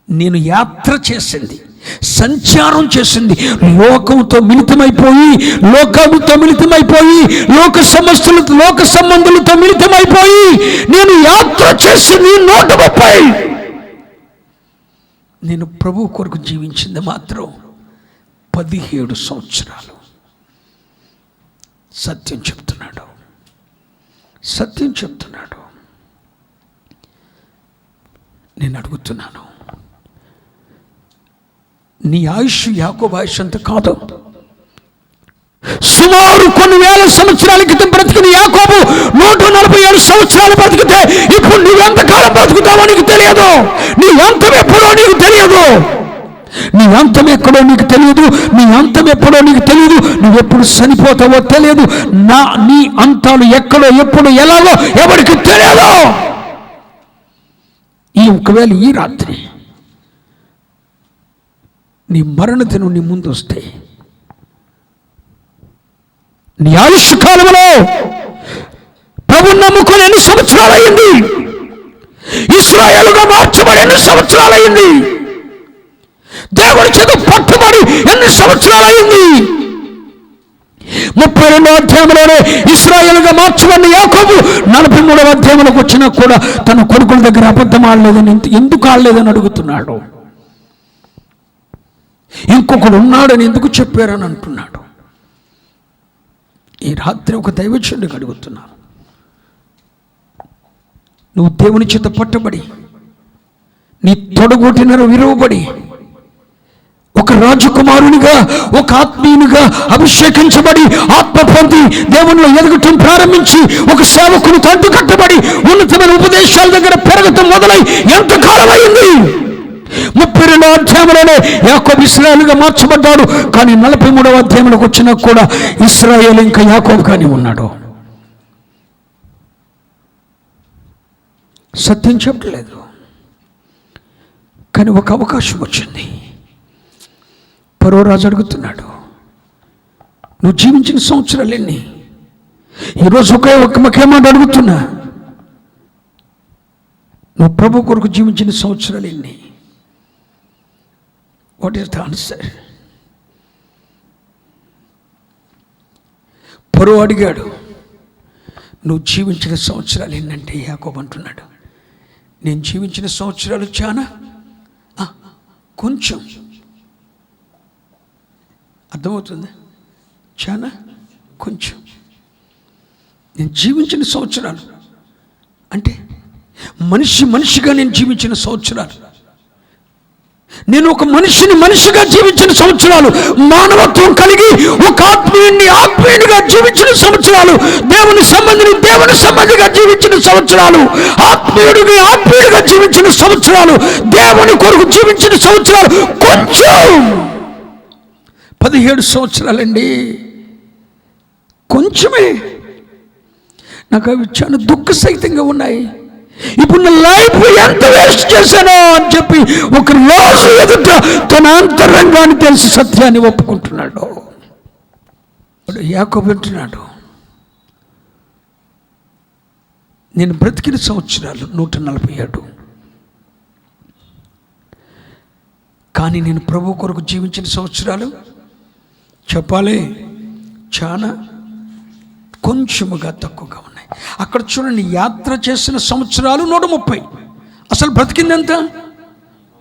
నేను యాత్ర చేసింది, సంచారం చేసింది, లోకంతో మిళితమైపోయి, లోక సంబంధులతో మిళితమైపోయి నేను యాత్ర చేసింది 130. నేను ప్రభు కొరకు జీవించింది మాత్రం 17 సంవత్సరాలు. సత్యం చెప్తున్నాడు. నేను అడుగుతున్నాను, నీ ఆయుష్ యాకోబు ఆయుష్ అంత కాదు. సుమారు కొన్ని వేల సంవత్సరాల క్రితం బ్రతికిన యాకోబు 147 సంవత్సరాలు బ్రతికితే ఇప్పుడు నువ్వెంతకాలం బ్రతుకుతావో నీకు తెలియదు. నీ అంతం ఎప్పుడో నీకు తెలియదు. నువ్వెప్పుడు చనిపోతావో తెలియదు. నీ అంతాలు ఎక్కడో ఎప్పుడు ఎలాగో ఎవరికి తెలియదు. ఒకవేళ ఈ రాత్రి నీ మరణ దినం నీ ముందు వస్తే, నీ ఆయుష్ కాలంలో ప్రభు నమ్ముకుని ఎన్ని సంవత్సరాలయ్యింది? ఇశ్రాయేలుగా మార్చబడి ఎన్ని సంవత్సరాలయ్యింది? దేవుడి చేత పట్టుబడి ఎన్ని సంవత్సరాలయ్యింది? 32వ అధ్యాయంలోనే ఇశ్రాయేలుగా మార్చబడిన యాకోబు 43వ అధ్యాయంలోకి వచ్చినా కూడా తన కొడుకుల దగ్గర అబద్ధం ఆడలేదని, ఎందుకు ఆడలేదని అడుగుతున్నాడు. ఇంకొకడు ఉన్నాడని ఎందుకు చెప్పారని అంటున్నాడు. ఈ రాత్రి ఒక దైవజనుడికి అడుగుతున్నాను, నువ్వు దేవుని చేత పట్టబడి, నీ తొడగొట్టిన విరవబడి, ఒక రాజకుమారునిగా, ఒక ఆత్మీయునిగా అభిషేకించబడి, ఆత్మ పొంది దేవునిలో ఎదగటం ప్రారంభించి, ఒక సేవకుని తండ్రి కట్టబడి, ఉన్నతమైన ఉపదేశాల దగ్గర పెరగటం మొదలై ఎంతకాలం అయింది? 32వ అధ్యాయంలోనే యాకోబు ఇశ్రాయేలుగా మార్చబడ్డాడు. కానీ 43వ అధ్యాయంలోకి వచ్చినా కూడా ఇశ్రాయేలు ఇంకా యాకోబు కానీ ఉన్నాడు. సత్యం చెప్పలేదు. కానీ ఒక అవకాశం వచ్చింది. ఫరో రాజు అడుగుతున్నాడు, నువ్వు జీవించిన సంవత్సరాలు ఎన్ని? ఈరోజు ఒకే మాట అడుగుతున్నా, నువ్వు ప్రభు కొరకు జీవించిన సంవత్సరాలు ఎన్ని? What is the answer? Pharaoh అడిగాడు, నువ్వు జీవించిన సంవత్సరాలు ఏంటంటే యాకోబు అంటున్నాడు, నేను జీవించిన సంవత్సరాలు చాలా కొంచెం. అర్థమవుతుంది? చాలా కొంచెం. నేను జీవించిన సంవత్సరాలు అంటే మనిషిగా నేను జీవించిన సంవత్సరాలు, నేను ఒక మనిషిగా జీవించిన సంవత్సరాలు, మానవత్వం కలిగి ఒక ఆత్మీయునిగా జీవించిన సంవత్సరాలు, దేవుని సంబంధిగా జీవించిన సంవత్సరాలు, ఆత్మీయుడిగా జీవించిన సంవత్సరాలు, దేవుని కొరకు జీవించిన సంవత్సరాలు కొంచెం. 17 సంవత్సరాలండి, కొంచెమే. నాకు అవి చాలా దుఃఖసహితంగా ఉన్నాయి. ఇప్పుడు నా లైఫ్ ఎంత వేస్ట్ చేశానో అని చెప్పి ఒక రోజు ఎదుట తన అంతరంగాన్ని తెలిసి సత్యాన్ని ఒప్పుకుంటున్నాడు. యాకోబు అంటున్నాడు, నేను బ్రతికిన సంవత్సరాలు 147, కానీ నేను ప్రభు కొరకు జీవించిన సంవత్సరాలు చెప్పాలి చాలా కొంచెముగా తక్కువగా ఉన్నాయి. అక్కడ చూడండి, యాత్ర చేసిన సంవత్సరాలు 130, అసలు బ్రతికింది ఎంత?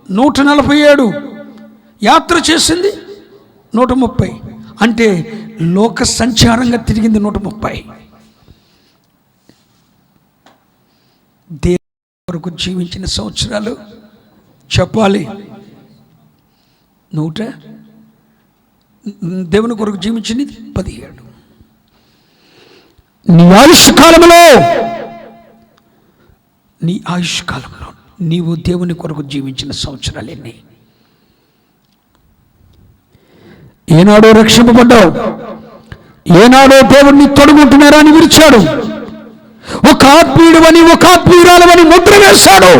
147. యాత్ర చేసింది 130, అంటే లోక సంచారంగా తిరిగింది 130. దేవుని కొరకు జీవించిన సంవత్సరాలు చెప్పాలి 100, దేవుని కొరకు జీవించింది 17. నీ ఆయుష్ కాలంలో నీవు దేవుని కొరకు జీవించిన సంవత్సరాలు ఎన్ని? ఏనాడో రక్షింపబడ్డావు, ఏనాడో దేవుడిని తొడుగుంటున్నారా అని విరిచాడు, ఒక ఆత్మీయుడవని ఒక ఆత్మీయురాలవని ముద్ర వేశాడు,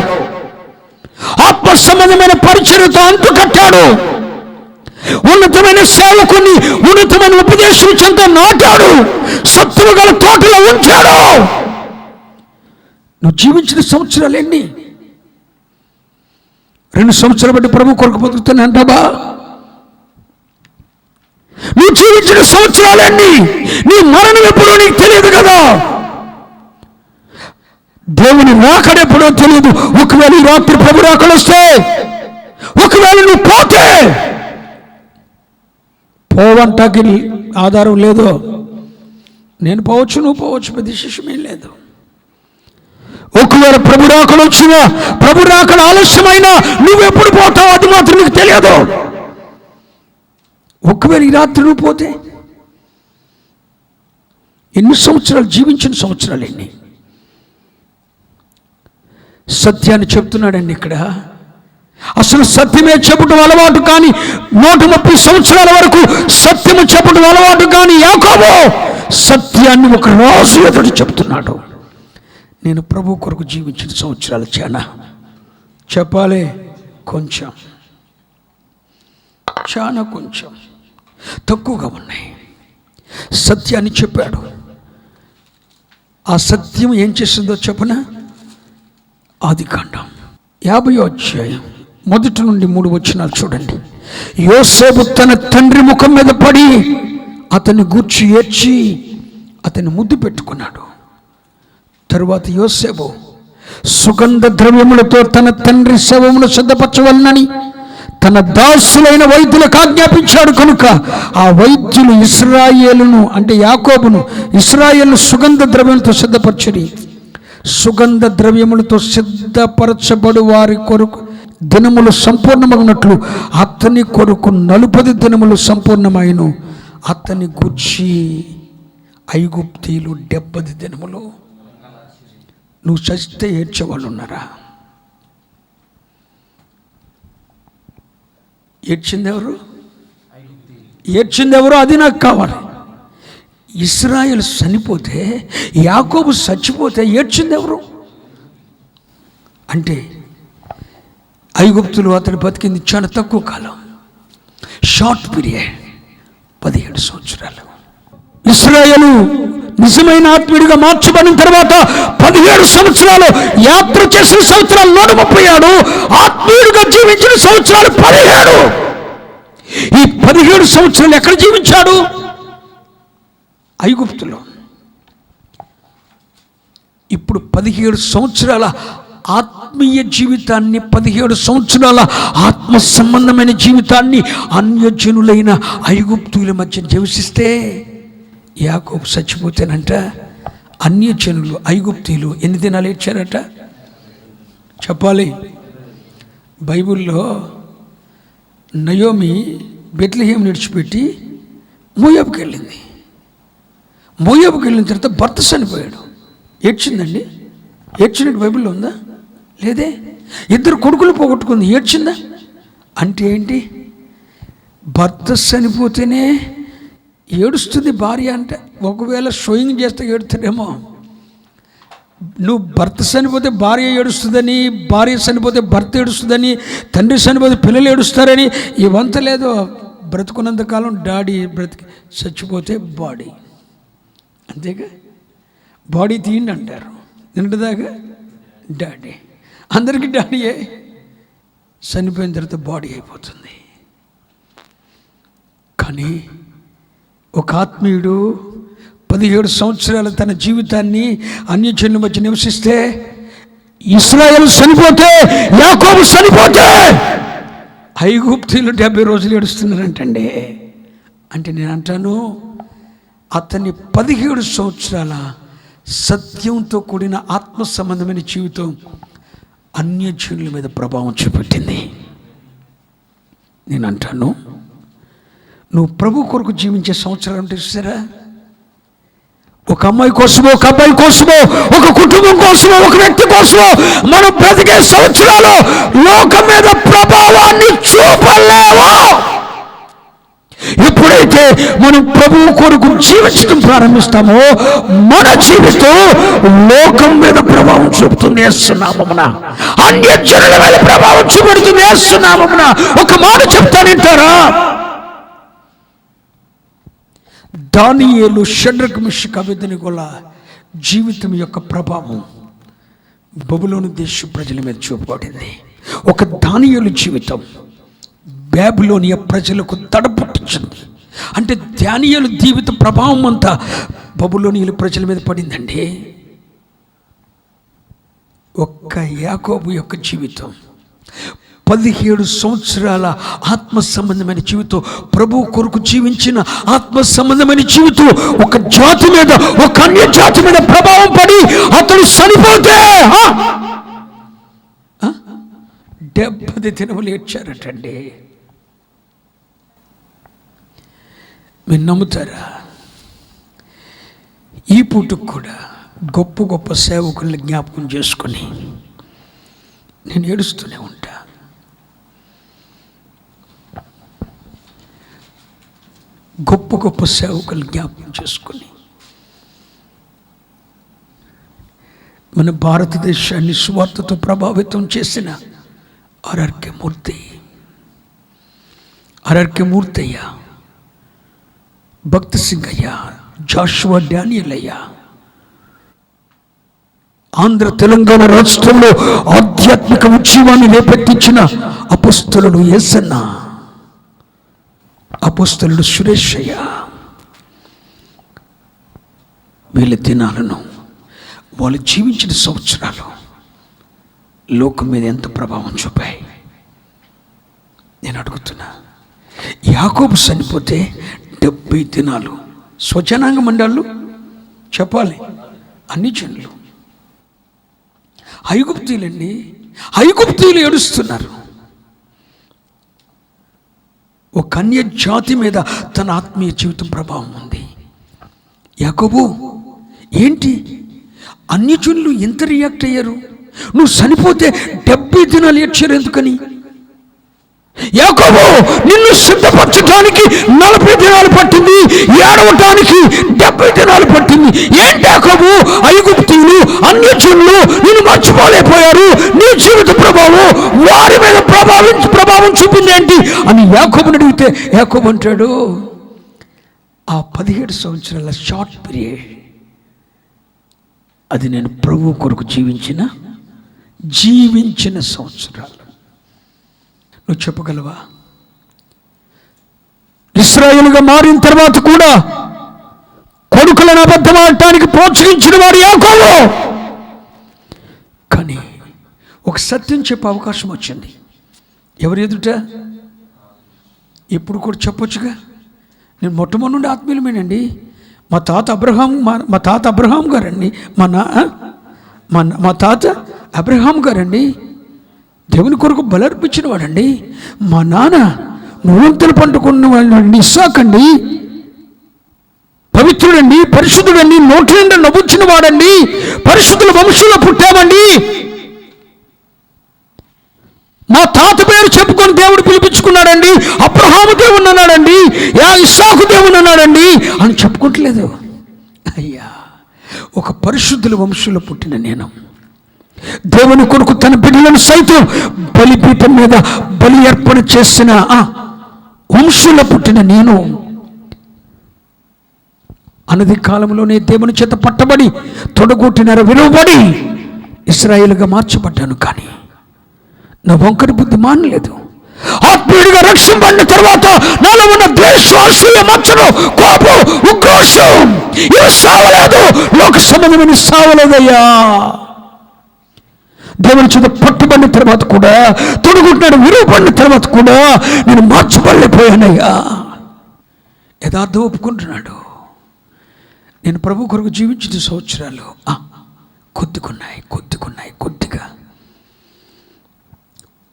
ఆత్మ సంబంధమైన పరిచర్యతో అంటు కట్టాడు, ఉన్నతమైన సేవకుని ఉన్నతమైన ఉపదేశం చెంత నాటాడు, సత్తులు గల తోటలో ఉంచాడు. నువ్వు జీవించిన సంవత్సరాలు ఎన్ని? 2 సంవత్సరాలు బట్టి ప్రభు కొరకు బతుకుతాను అంటావా? నువ్వు జీవించిన సంవత్సరాలు ఎన్ని? నీ మరణం ఎప్పుడో నీకు తెలియదు కదా, దేవుని రాకడెప్పుడో తెలియదు. ఒకవేళ ఈ రాత్రి ప్రభు రాకడొస్తే, ఒకవేళ నువ్వు పోతే, పోవంటాకి ఆధారం లేదు. నేను పోవచ్చు, నువ్వు పోవచ్చు, పెద్ద విశేషమేం లేదు. ఒకవేళ ప్రభు రాకడ వచ్చినా, ప్రభు రాకడ ఆలస్యమైనా నువ్వెప్పుడు పోతావు అది మాత్రం నీకు తెలియదు. ఒకవేళ ఈ రాత్రి నువ్వు పోతే, ఎన్ని సంవత్సరాలు జీవించిన సంవత్సరాలు ఎన్ని? సత్యాన్ని చెప్తున్నాడండి ఇక్కడ. అసలు సత్యమే చెప్పడం అలవాటు కానీ 130 సంవత్సరాల వరకు సత్యము చెప్పడం అలవాటు కానీ యాకోబు సత్యాన్ని ఒక రోజు ఎదుటి చెప్తున్నాడు. నేను ప్రభు కొరకు జీవించిన సంవత్సరాలు చాలా చెప్పాలి కొంచెం, చాలా కొంచెం తక్కువగా ఉన్నాయి. సత్యాన్ని చెప్పాడు. ఆ సత్యం ఏం చేసిందో చెప్పనా? ఆదికాండం 50వ అధ్యాయం 1 నుండి 3 వచనాలు చూడండి. యోసేపు తన తండ్రి ముఖం మీద పడి అతన్ని గూర్చి ఏడ్చి అతన్ని ముద్దు పెట్టుకున్నాడు. తరువాత యోసేపు సుగంధ ద్రవ్యములతో తన తండ్రి శవమును సిద్ధపరచవలనని తన దాసులైన వైద్యులకు ఆజ్ఞాపించాడు. కనుక ఆ వైద్యులు ఇశ్రాయేలును, అంటే యాకోబును, ఇశ్రాయేలు సుగంధ ద్రవ్యములతో సిద్ధపరచడి. సుగంధ ద్రవ్యములతో సిద్ధపరచబడు వారి కొరకు దినములు సంపూర్ణమగినట్లు అతని కొరకు 40 దినములు సంపూర్ణమైను. అతని గూర్చి ఐగుప్తీయులు 70 దినములు. నువ్వు చస్తే ఏడ్చేవాళ్ళు ఉన్నారా? ఏడ్చిందెవరు? అది నాకు కావాలి. ఇశ్రాయేలు చనిపోతే, యాకోబు చచ్చిపోతే ఏడ్చిందెవరు? అంటే ఐగుప్తులు అతను బతికింది చాలా తక్కువ కాలం, షార్ట్ పీరియడ్, 17 సంవత్సరాలు. ఇశ్రాయేలు నిజమైన ఆత్మీయుడిగా మార్చబడిన తర్వాత 17 సంవత్సరాలు యాత్ర చేసిన సంవత్సరాలు 137, ఆత్మీయుడిగా జీవించిన సంవత్సరాలు 17. ఈ 17 సంవత్సరాలు ఎక్కడ జీవించాడు? ఐగుప్తులో. ఇప్పుడు 17 సంవత్సరాల ఆత్మీయ జీవితాన్ని, 17 సంవత్సరాల ఆత్మ సంబంధమైన జీవితాన్ని అన్యజనులైన ఐగుప్తుల మధ్య జీవిస్తే, యాకోబు చచ్చిపోతేనంట అన్యజనులు ఐగుప్తీయులు ఎన్ని దినాలు ఏడ్చారట చెప్పాలి. బైబిల్లో నయోమి బెత్లెహేం విడిచిపెట్టి మోయాబుకి వెళ్ళింది. మోయాబుకి వెళ్ళిన తర్వాత భర్త చనిపోయాడు. ఏడ్చిందండి? ఏడ్చినట్టు బైబిల్లో ఉందా? లేదే. 2 కొడుకులు పోగొట్టుకుంది, ఏడ్చిందా? అంటే ఏంటి? భర్త చనిపోతేనే ఏడుస్తుంది భార్య. అంటే ఒకవేళ షోయింగ్ చేస్తే ఏడుతాడేమో, నువ్వు భర్త చనిపోతే భార్య ఏడుస్తుందని, భార్య చనిపోతే భర్త ఏడుస్తుందని, తండ్రి చనిపోతే పిల్లలు ఏడుస్తారని ఇవంత లేదు. బ్రతుకున్నంతకాలం డాడీ బ్రతికి, చచ్చిపోతే బాడీ, అంతేగా. బాడీ తీయండి అంటారు, నిన్నటిదాకా డాడీ, అందరికీ డాడీయే. చనిపోయిన తర్వాత బాడీ అయిపోతుంది. కానీ ఒక ఆత్మీయుడు 17 సంవత్సరాలు తన జీవితాన్ని అన్యజనుల మధ్య నివసిస్తే, ఇశ్రాయేలు చనిపోతే, యాకోబు చనిపోతే, ఐగుప్తీయులు 70 రోజులు ఏడుస్తున్నారంటండి. అంటే నేను అంటాను, అతన్ని 17 సంవత్సరాల సత్యంతో కూడిన ఆత్మ సంబంధమైన జీవితం అన్యజనుల మీద ప్రభావం చూపెట్టింది. నేను అంటాను, నువ్వు ప్రభు కొరకు జీవించే సంవత్సరాలు అంటే చూసారా, ఒక అమ్మాయి కోసమో, ఒక అబ్బాయి కోసమో, ఒక కుటుంబం కోసమో, ఒక వ్యక్తి కోసమో మనం బ్రతికే సంవత్సరాలు లోకం మీద ప్రభావాన్ని చూపలేవు. ఎప్పుడైతే మనం ప్రభువు కొరకు జీవించడం ప్రారంభిస్తామో మన జీవితం లోకం మీద ప్రభావం చూపుతుంది యేసునామమున, అన్యజనుల మీద ప్రభావం చూపెడుతుంది యేసునామమున. ఒక మాట చెప్తానంటారా, దానియేలు, షడ్రక్, మిషక్, అబేద్నెగోల జీవితం యొక్క ప్రభావం బబులోను దేశ ప్రజల మీద చూపబడింది. ఒక దానియేలు జీవితం బబులోనియ ప్రజలకు తడపట్టించింది. అంటే దానియేలు జీవిత ప్రభావం అంతా బబులోనియుల ప్రజల మీద పడిందండి. ఒక్క యాకోబు యొక్క జీవితం 17 సంవత్సరాల ఆత్మ సంబంధమైన జీవితం, ప్రభు కొరకు జీవించిన ఆత్మ సంబంధమైన జీవితం ఒక జాతి మీద, ఒక అన్య జాతి మీద ప్రభావం పడి అతడు చనిపోతే 70 దినములు ఏడ్చారటండి. మీరు నమ్ముతారా? ఈ పూటకు కూడా గొప్ప గొప్ప సేవకుల్ని జ్ఞాపకం చేసుకొని నేను ఏడుస్తూనే ఉంటా. గొప్ప గొప్ప సేవకులు జ్ఞాపకం చేసుకొని మన భారతదేశాన్ని సువార్తతో ప్రభావితం చేసిన ఆర్ఆర్కే మూర్తయ్య, భక్తి సింగయ్య, జాషువా డానియల్ అయ్య, ఆంధ్ర తెలంగాణ రాష్ట్రంలో ఆధ్యాత్మిక ఉద్యమాన్ని లేపెత్తించిన అపొస్తలుడు యేసన్న, అపొస్తలుడు సురేష్ అయ్య, వీళ్ళ దినాలను, వాళ్ళు జీవించిన సంవత్సరాలు లోకం మీద ఎంత ప్రభావం చూపాయి నేను అడుగుతున్నా. యాకోబు చనిపోతే 70 దినాలు స్వజనాంగ మండళ్ళు చెప్పాలి, అన్ని జనులు, ఐగుప్తీయులండి, ఐగుప్తీయులు ఏడుస్తున్నారు. ఒక అన్య జాతి మీద తన ఆత్మీయ జీవితం ప్రభావం ఉంది. యాకోబు ఏంటి, అన్యజనులు ఎంత రియాక్ట్ అయ్యారు? నువ్వు చనిపోతే 70 దినాలు ఏడ్చారు ఎందుకని? యాకోబు నిన్ను సిద్ధపరచడానికి 40 దినాలు పట్టింది, ఏడవటానికి 70 దినాలు పట్టింది. ఏంటి యాకోబు, ఐగుప్తీయులు, అన్యజనులు నిన్ను మర్చిపోలేకపోయారు, నీ జీవిత ప్రభావం వారి మీద ప్రభావం చూపింది ఏంటి అని యాకోబుని అడిగితే యాకోబు అంటాడు, ఆ 17 సంవత్సరాల షార్ట్ పీరియడ్ అది నేను ప్రభు కొరకు జీవించిన సంవత్సరాలు. నువ్వు చెప్పగలవా? ఇశ్రాయేలుగా మారిన తర్వాత కూడా కొడుకులను అబద్ధమాడటానికి ప్రోత్సహించిన వాడు యాకోబు. కానీ ఒక సత్యం చెప్పే అవకాశం వచ్చింది. ఎవరి ఎదుట? ఎప్పుడు కూడా చెప్పొచ్చుగా, నేను మొట్టమొదటి ఆత్మీయులమేనండి, మా తాత అబ్రహాం గారండి, మా తాత అబ్రహాం గారండి, దేవుని కొరకు బలర్పించిన వాడండి, మా నాన్న నూనెంతలు పండుకున్న వాడండి, ఇస్సాకండి, పవిత్రుడండి, పరిశుద్ధుడండి, నోటి నిండా నవ్వుచ్చిన వాడండి, పరిశుద్ధుల వంశంలో పుట్టామండి, మా తాత పేరు చెప్పుకొని దేవుడు పిలిపించుకున్నాడండి, అబ్రహాము దేవుని అన్నాడండి, ఇస్సాకు దేవుని అన్నాడండి అని చెప్పుకోవట్లేదు. అయ్యా, ఒక పరిశుద్ధుల వంశంలో పుట్టిన నేను, దేవుని కొరకు తన బిడ్డలను సైతం బలిపీఠం మీద బలి అర్పణ చేసిన వంశంలో పుట్టిన నేను అనది కాలంలోనే దేవుని చేత పట్టబడి తొడగొట్టినార విలువబడి ఇశ్రాయేలుగా మార్చబడ్డాను. కానీ నా వంకరి బుద్ధి మానలేదు. ఆత్మీయుడిగా రక్షింపబడిన తర్వాత నాలో ఉన్న ద్వేషం, అసూయ, మచ్చలు, కోపం, ఉక్రోషం ఇవి సావలేదు. లోక సంబంధమైన సావలేదయ్యా. దేవుని చేత పట్టుబడిన తర్వాత కూడా, తొడుగుంటున్నాడు విలువబడిన తర్వాత కూడా నేను మార్చబడలేకపోయానయ్యా. యథార్థం ఒప్పుకుంటున్నాడు. నేను ప్రభు కొరకు జీవించిన సంవత్సరాలు కొద్దిగా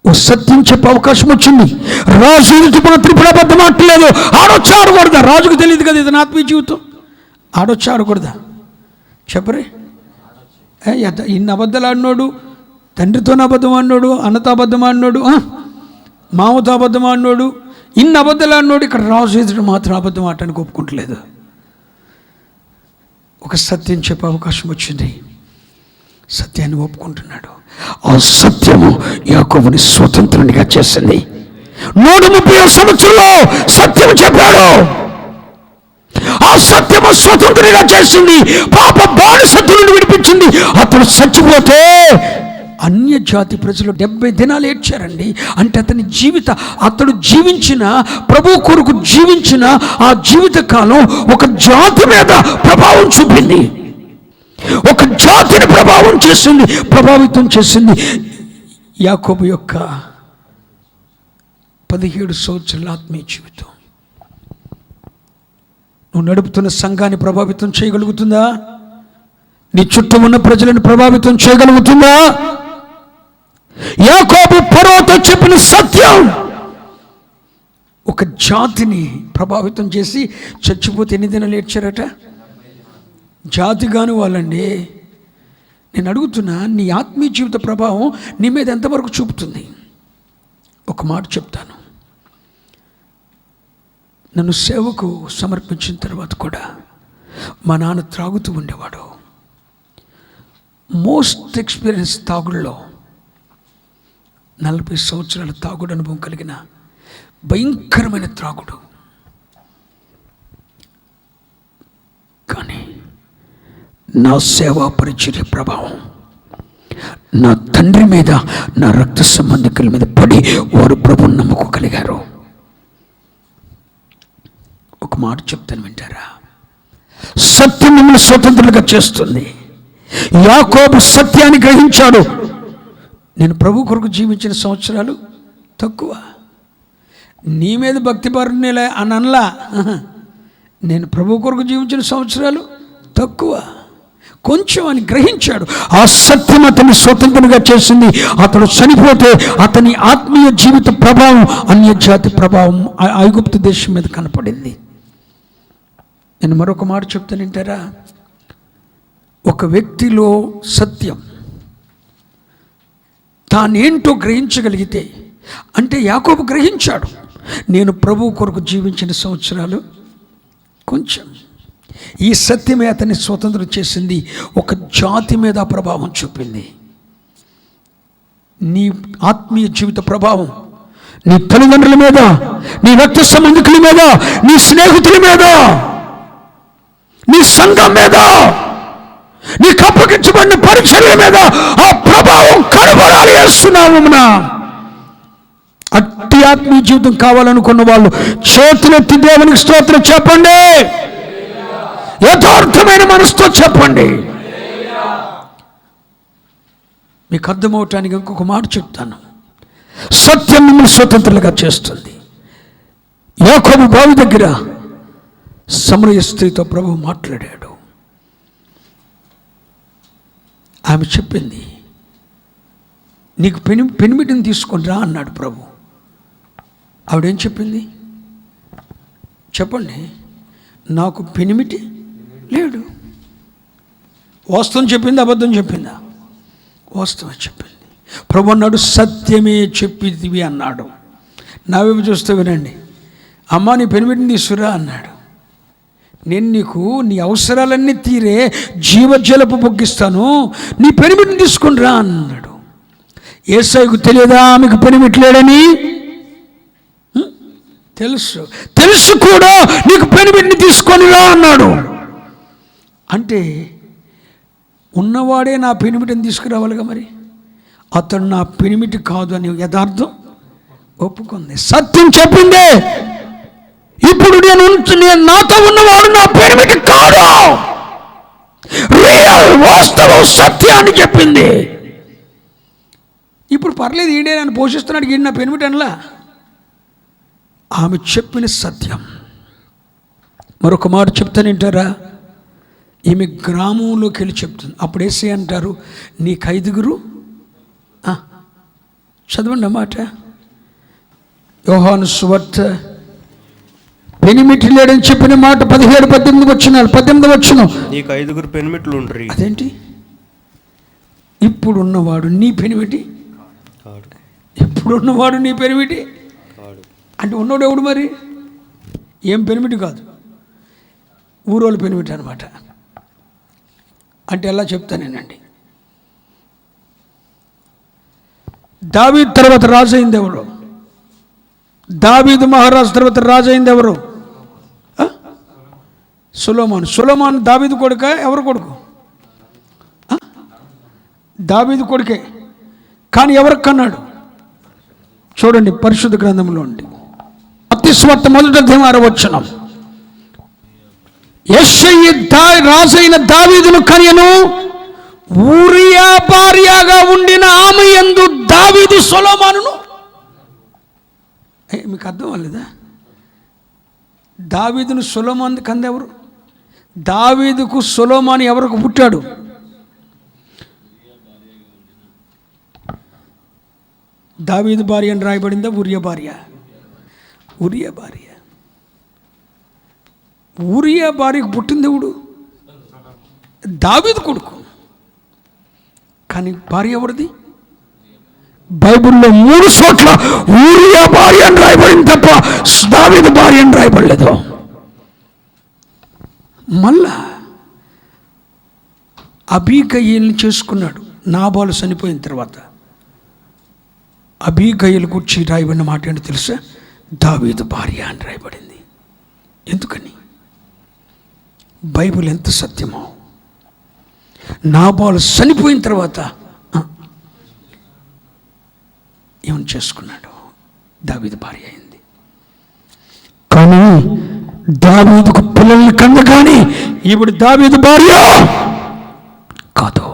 ఓ సత్యం చెప్పే అవకాశం వచ్చింది. రాజు మాత్రం అబద్ధం ఆడలేదు. ఆడొచ్చి ఆడకూడదా? రాజుకు తెలియదు కదా ఇది నా ఆత్మీయ జీవితం. ఆడొచ్చి ఆడకూడదా? చెప్పరే. ఇన్ని అబద్ధాలు ఆడినోడు, తండ్రితో అబద్ధం ఆడినోడు, అన్నతో అబద్ధం ఆడినోడు, మామతో అబద్ధం ఆడినోడు, ఇన్ని అబద్ధాలు ఆడినోడు ఇక్కడ రాజు ఎదుటి మాత్రం అబద్ధం ఆడటానికి ఒప్పుకుంటలేదు. ఒక సత్యం చెప్పే అవకాశం వచ్చింది. సత్యాన్ని ఒప్పుకుంటున్నాడు. ఆ సత్యము యాకోబుని స్వతంత్రునిగా చేసింది. 130 సంవత్సరంలో సత్యం చెప్పాడు. ఆ సత్యము స్వతంత్రునిగా చేసింది. పాప బానిసత్వం నుండి విడిపించింది. అతడు చచ్చిపోతే అన్య జాతి ప్రజలు 70 దినాలు ఏడ్చారండి. అంటే అతడు జీవించిన, ప్రభు కొరకు జీవించిన ఆ జీవిత కాలం ఒక జాతి మీద ప్రభావం చూపింది. ఒక జాతిని ప్రభావితం చేసింది. యాకోబు యొక్క 17 సంవత్సరాల ఆత్మీయ జీవితం నువ్వు నడుపుతున్న సంఘాన్ని ప్రభావితం చేయగలుగుతుందా? నీ చుట్టూ ఉన్న ప్రజలను ప్రభావితం చేయగలుగుతుందా? యాకోబు ఫరోతో చెప్పిన సత్యం ఒక జాతిని ప్రభావితం చేసి చచ్చిపోతే ఎన్ని దినాలు ఏడ్చారట? జాతి కాని వాళ్ళండి. నేను అడుగుతున్నా, నీ ఆత్మీయ జీవిత ప్రభావం నీ మీద ఎంతవరకు చూపుతుంది? ఒక మాట చెప్తాను. నన్ను సేవకు సమర్పించిన తర్వాత కూడా మా నాన్న త్రాగుతూ ఉండేవాడు. మోస్ట్ ఎక్స్పీరియన్స్ తాగుడులో 40 సంవత్సరాల తాగుడు అనుభవం కలిగిన భయంకరమైన త్రాగుడు. కానీ నా సేవా పరిచర్య ప్రభావం నా తండ్రి మీద, నా రక్త సంబంధికుల మీద పడి వారు ప్రభువుని నమ్ముకోగలిగారు. ఒక మాట చెప్తాను, వింటారా? సత్యం మిమ్మల్ని స్వతంత్రులుగా చేస్తుంది. యాకోబు సత్యాన్ని గ్రహించాడు. నేను ప్రభు కొరకు జీవించిన సంవత్సరాలు తక్కువ. నీ మీద భక్తిపరునిలే అని అనలా. నేను ప్రభు కొరకు జీవించిన సంవత్సరాలు తక్కువ, కొంచెం అని గ్రహించాడు. ఆ సత్యం అతన్ని స్వతంత్రంగా చేసింది. అతడు చనిపోతే అతని ఆత్మీయ జీవిత ప్రభావం అన్యజాతి ప్రభావం ఐగుప్తు దేశం మీద కనపడింది. నేను మరొక మాట చెప్తాను, వింటారా? ఒక వ్యక్తిలో సత్యం తానేంటో గ్రహించగలిగితే, అంటే యాకోబు గ్రహించాడు, నేను ప్రభువు కొరకు జీవించిన సంవత్సరాలు కొంచెం. ఈ సత్యమే అతన్ని స్వతంత్రం చేసింది. ఒక జాతి మీద ప్రభావం చూపింది. నీ ఆత్మీయ జీవిత ప్రభావం నీ తల్లిదండ్రుల మీద, నీ రక్త సంబంధికుల మీద, నీ స్నేహితుల మీద, నీ సంఘం మీద, నీకు అప్పగించబడిన పరిచర్య మీద ఆ ప్రభావం కనబడాలి. యేసునామమున అట్టి ఆత్మీయ జీవితం కావాలనుకున్న వాళ్ళు చేతులెత్తి దేవునికి స్తోత్రం చెప్పండి. యథార్థమైన మనసుతో చెప్పండి. మీకు అర్థమవటానికి ఇంకొక మాట చెప్తాను. సత్యం మిమ్మల్ని స్వతంత్రులుగా చేస్తుంది. యాకోబు బావి దగ్గర సమరయ స్త్రీతో ప్రభు మాట్లాడాడు. ఆమె చెప్పింది, నీకు పెనిమిటిని తీసుకొని రా అన్నాడు ప్రభు. ఆవిడేం చెప్పింది చెప్పండి? నాకు పెనిమిటి లేడు. వాస్తవం చెప్పింది, అబద్ధం చెప్పిందా? వాస్తవం చెప్పింది. ప్రభు అన్నాడు, సత్యమే చెప్పిదివి అన్నాడు. నా వైపు చూస్తే వినండి, అమ్మా నీ పెనిమిటిని తీసుకురా అన్నాడు. నేను నీకు నీ అవసరాలన్నీ తీరే జీవజలపు పొగ్గిస్తాను, నీ పెనిమిటిని తీసుకుని రా అన్నాడు. యేసయ్యకు తెలియదా ఆమెకు పెనిమిట్లేడని? తెలుసు కూడా నీకు పెనిమిటిని తీసుకొని రా అన్నాడు. అంటే ఉన్నవాడే నా పెనిమిటిని తీసుకురావాలిగా. మరి అతడు నా పెనిమిటి కాదు అని యథార్థం ఒప్పుకుంది, సత్యం చెప్పిందే. ఇప్పుడు నేను నాతో ఉన్నవాడు నా పెనిమిటి కాదు, రియల్ వాస్తవం సత్యాన్ని చెప్పింది. ఇప్పుడు పర్లేదు, ఈడే నన్ను పోషిస్తున్నాడు, ఈడు నా పెనిమిటి అనలా. ఆమె చెప్పిన సత్యం. మరొక మాట చెప్తానంటారా? ఈమె గ్రామంలోకి వెళ్ళి చెప్తుంది. అప్పుడు యేసే అంటారు, నీకు 5 చదవండి అన్నమాట. యోహాను సువార్త పెనిమిటి లేడని చెప్పిన మాట 17-18 వచనాలు. 18 వచనం, నీకు 5 పెనిమిట్లు ఉండ్రి. అదేంటి? ఇప్పుడున్నవాడు నీ పెనిమిటి? ఇప్పుడున్నవాడు నీ పెనిమిటి అంటే ఉన్నోడు ఎవడు మరి? ఏం పెనిమిటి కాదు, ఊరోళ్ళు పెనిమిటి అనమాట. అంటే ఎలా చెప్తానేనండి. దావీదు తర్వాత రాజు అయింది ఎవరు? దావీదు మహారాజు తర్వాత రాజు అయింది ఎవరు? సొలొమోను. సొలొమోను దావీదు కొడుక? ఎవరు కొడుకు? దావీదు కొడుకే, కానీ ఎవరికి కన్నాడు? చూడండి పరిశుద్ధ గ్రంథంలో ఉండి మత్తయి సువార్త 1వ వచనం, యెషయా రాజైన దావీదును కన్యను ఊరియా భార్యగా ఉండిన ఆమె యందు దావీదు సొలొమోనును. మీకు అర్థం అవ్వలేదా? దావీదును సొలొమోను కంది ఎవరు? దావీదుకు సొలొమోను ఎవరికి పుట్టాడు? దావీదు భార్య అని రాయబడిందా? ఊరియా భార్య. ఊరియా భార్య. ఊరియా భార్యకు పుట్టింది ఎవడు? దావీదు కొడుకు. కానీ భార్య ఎవరిది? బైబిల్లో 3 చోట్ల ఊరియా భార్య అని రాయబడింది తప్ప దావీదు భార్య అని రాయబడలేదు. మళ్ళా అబీగయీల్ని చేసుకున్నాడు నాబాలు చనిపోయిన తర్వాత. అబీగయీలు గురించి రాయబడిన మాట ఏంటో తెలుసా? దావీదు భార్య అని రాయబడింది. ఎందుకని? బైబిల్ ఎంత సత్యమో. నాబాలు చనిపోయిన తర్వాత ఏమని చేసుకున్నాడు? దావీదు భార్య అయింది. కానీ దావీదుకు పిల్లల్ని కన్న కానీ ఇప్పుడు దావీదు భార్య కాదు.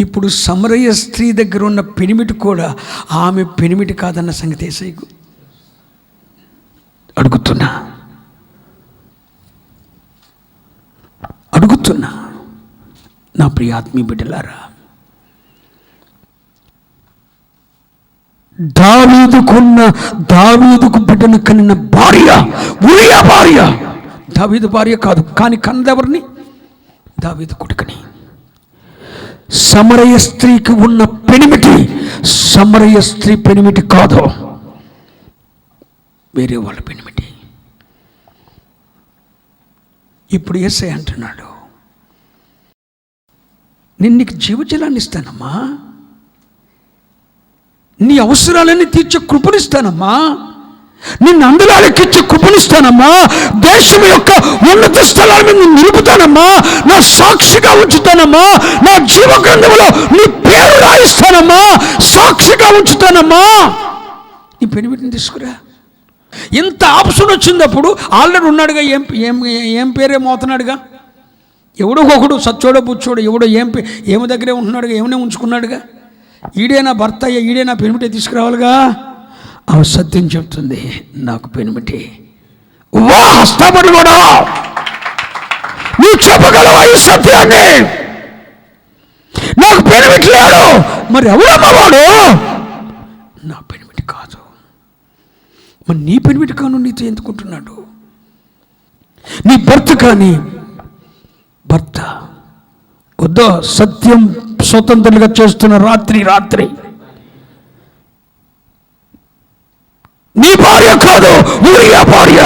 ఇప్పుడు సమరయ స్త్రీ దగ్గర ఉన్న పెనిమిటి కూడా ఆమె పెనిమిటి కాదన్న సంగతి యేసయ్యకు అడుగుతున్నా నా ప్రియ ఆత్మీయ బిడ్డలారా, దావీదుకు బిడ్డను కనిన భార్య ఊరియా భార్య, దావీదు భార్య కాదు. కానీ కన్నదెవరిని? దావీదు కొడుకుని. సమరయ స్త్రీకి ఉన్న పెనిమిటి సమరయ స్త్రీ పెనిమిటి కాదు, వేరే వాళ్ళ పెనిమిటి. ఇప్పుడు యేసయ్య అంటున్నాడు, నేను నీకు జీవజలాన్ని ఇస్తానమ్మా, నీ అవసరాలన్నీ తీర్చే కృపనిస్తానమ్మా, నిన్ను అందలాలెక్కించే కృపనిస్తానమ్మా, దేశం యొక్క ఉన్నత స్థలాల మీద నిలుపుతానమ్మా, నా సాక్షిగా ఉంచుతానమ్మా, నా జీవ గ్రంథంలో నీ పేరు రాయిస్తానమ్మా, సాక్షిగా ఉంచుతానమ్మా. నీ పెనిమిటిని తీసుకురా. ఇంత ఆప్షన్ వచ్చినప్పుడు ఆల్రెడీ ఉన్నాడుగా. ఏం పేరే మోతున్నాడుగా. ఎవడో ఒకడు సచ్చోడో బుచ్చోడు ఎవడో ఏమి దగ్గరే ఉంటున్నాడుగా, ఏమనే ఉంచుకున్నాడుగా. ఈడే నా భర్త అయ్యా, ఈడే నా పెనిమిటే తీసుకురావాలిగా. ఆమె సత్యం చెప్తుంది, నాకు పెనిమిటి. వా హస్తపడి కూడా నువ్వు చెప్పగలవా ఈ సత్యాన్ని? నాకు పెనిమిటి లేడు. మరి ఎవరమ్మవాడు? నా పెనిమిటి కాదు. మరి నీ పెనిమిటి కాను నీతో ఎందుకుంటున్నాడు? నీ భర్త కానీ భర్త వద్దో సత్యం స్వతంత్రులుగా చేస్తున్న రాత్రి నీ భార్య కాదు, ఊరియా భార్య.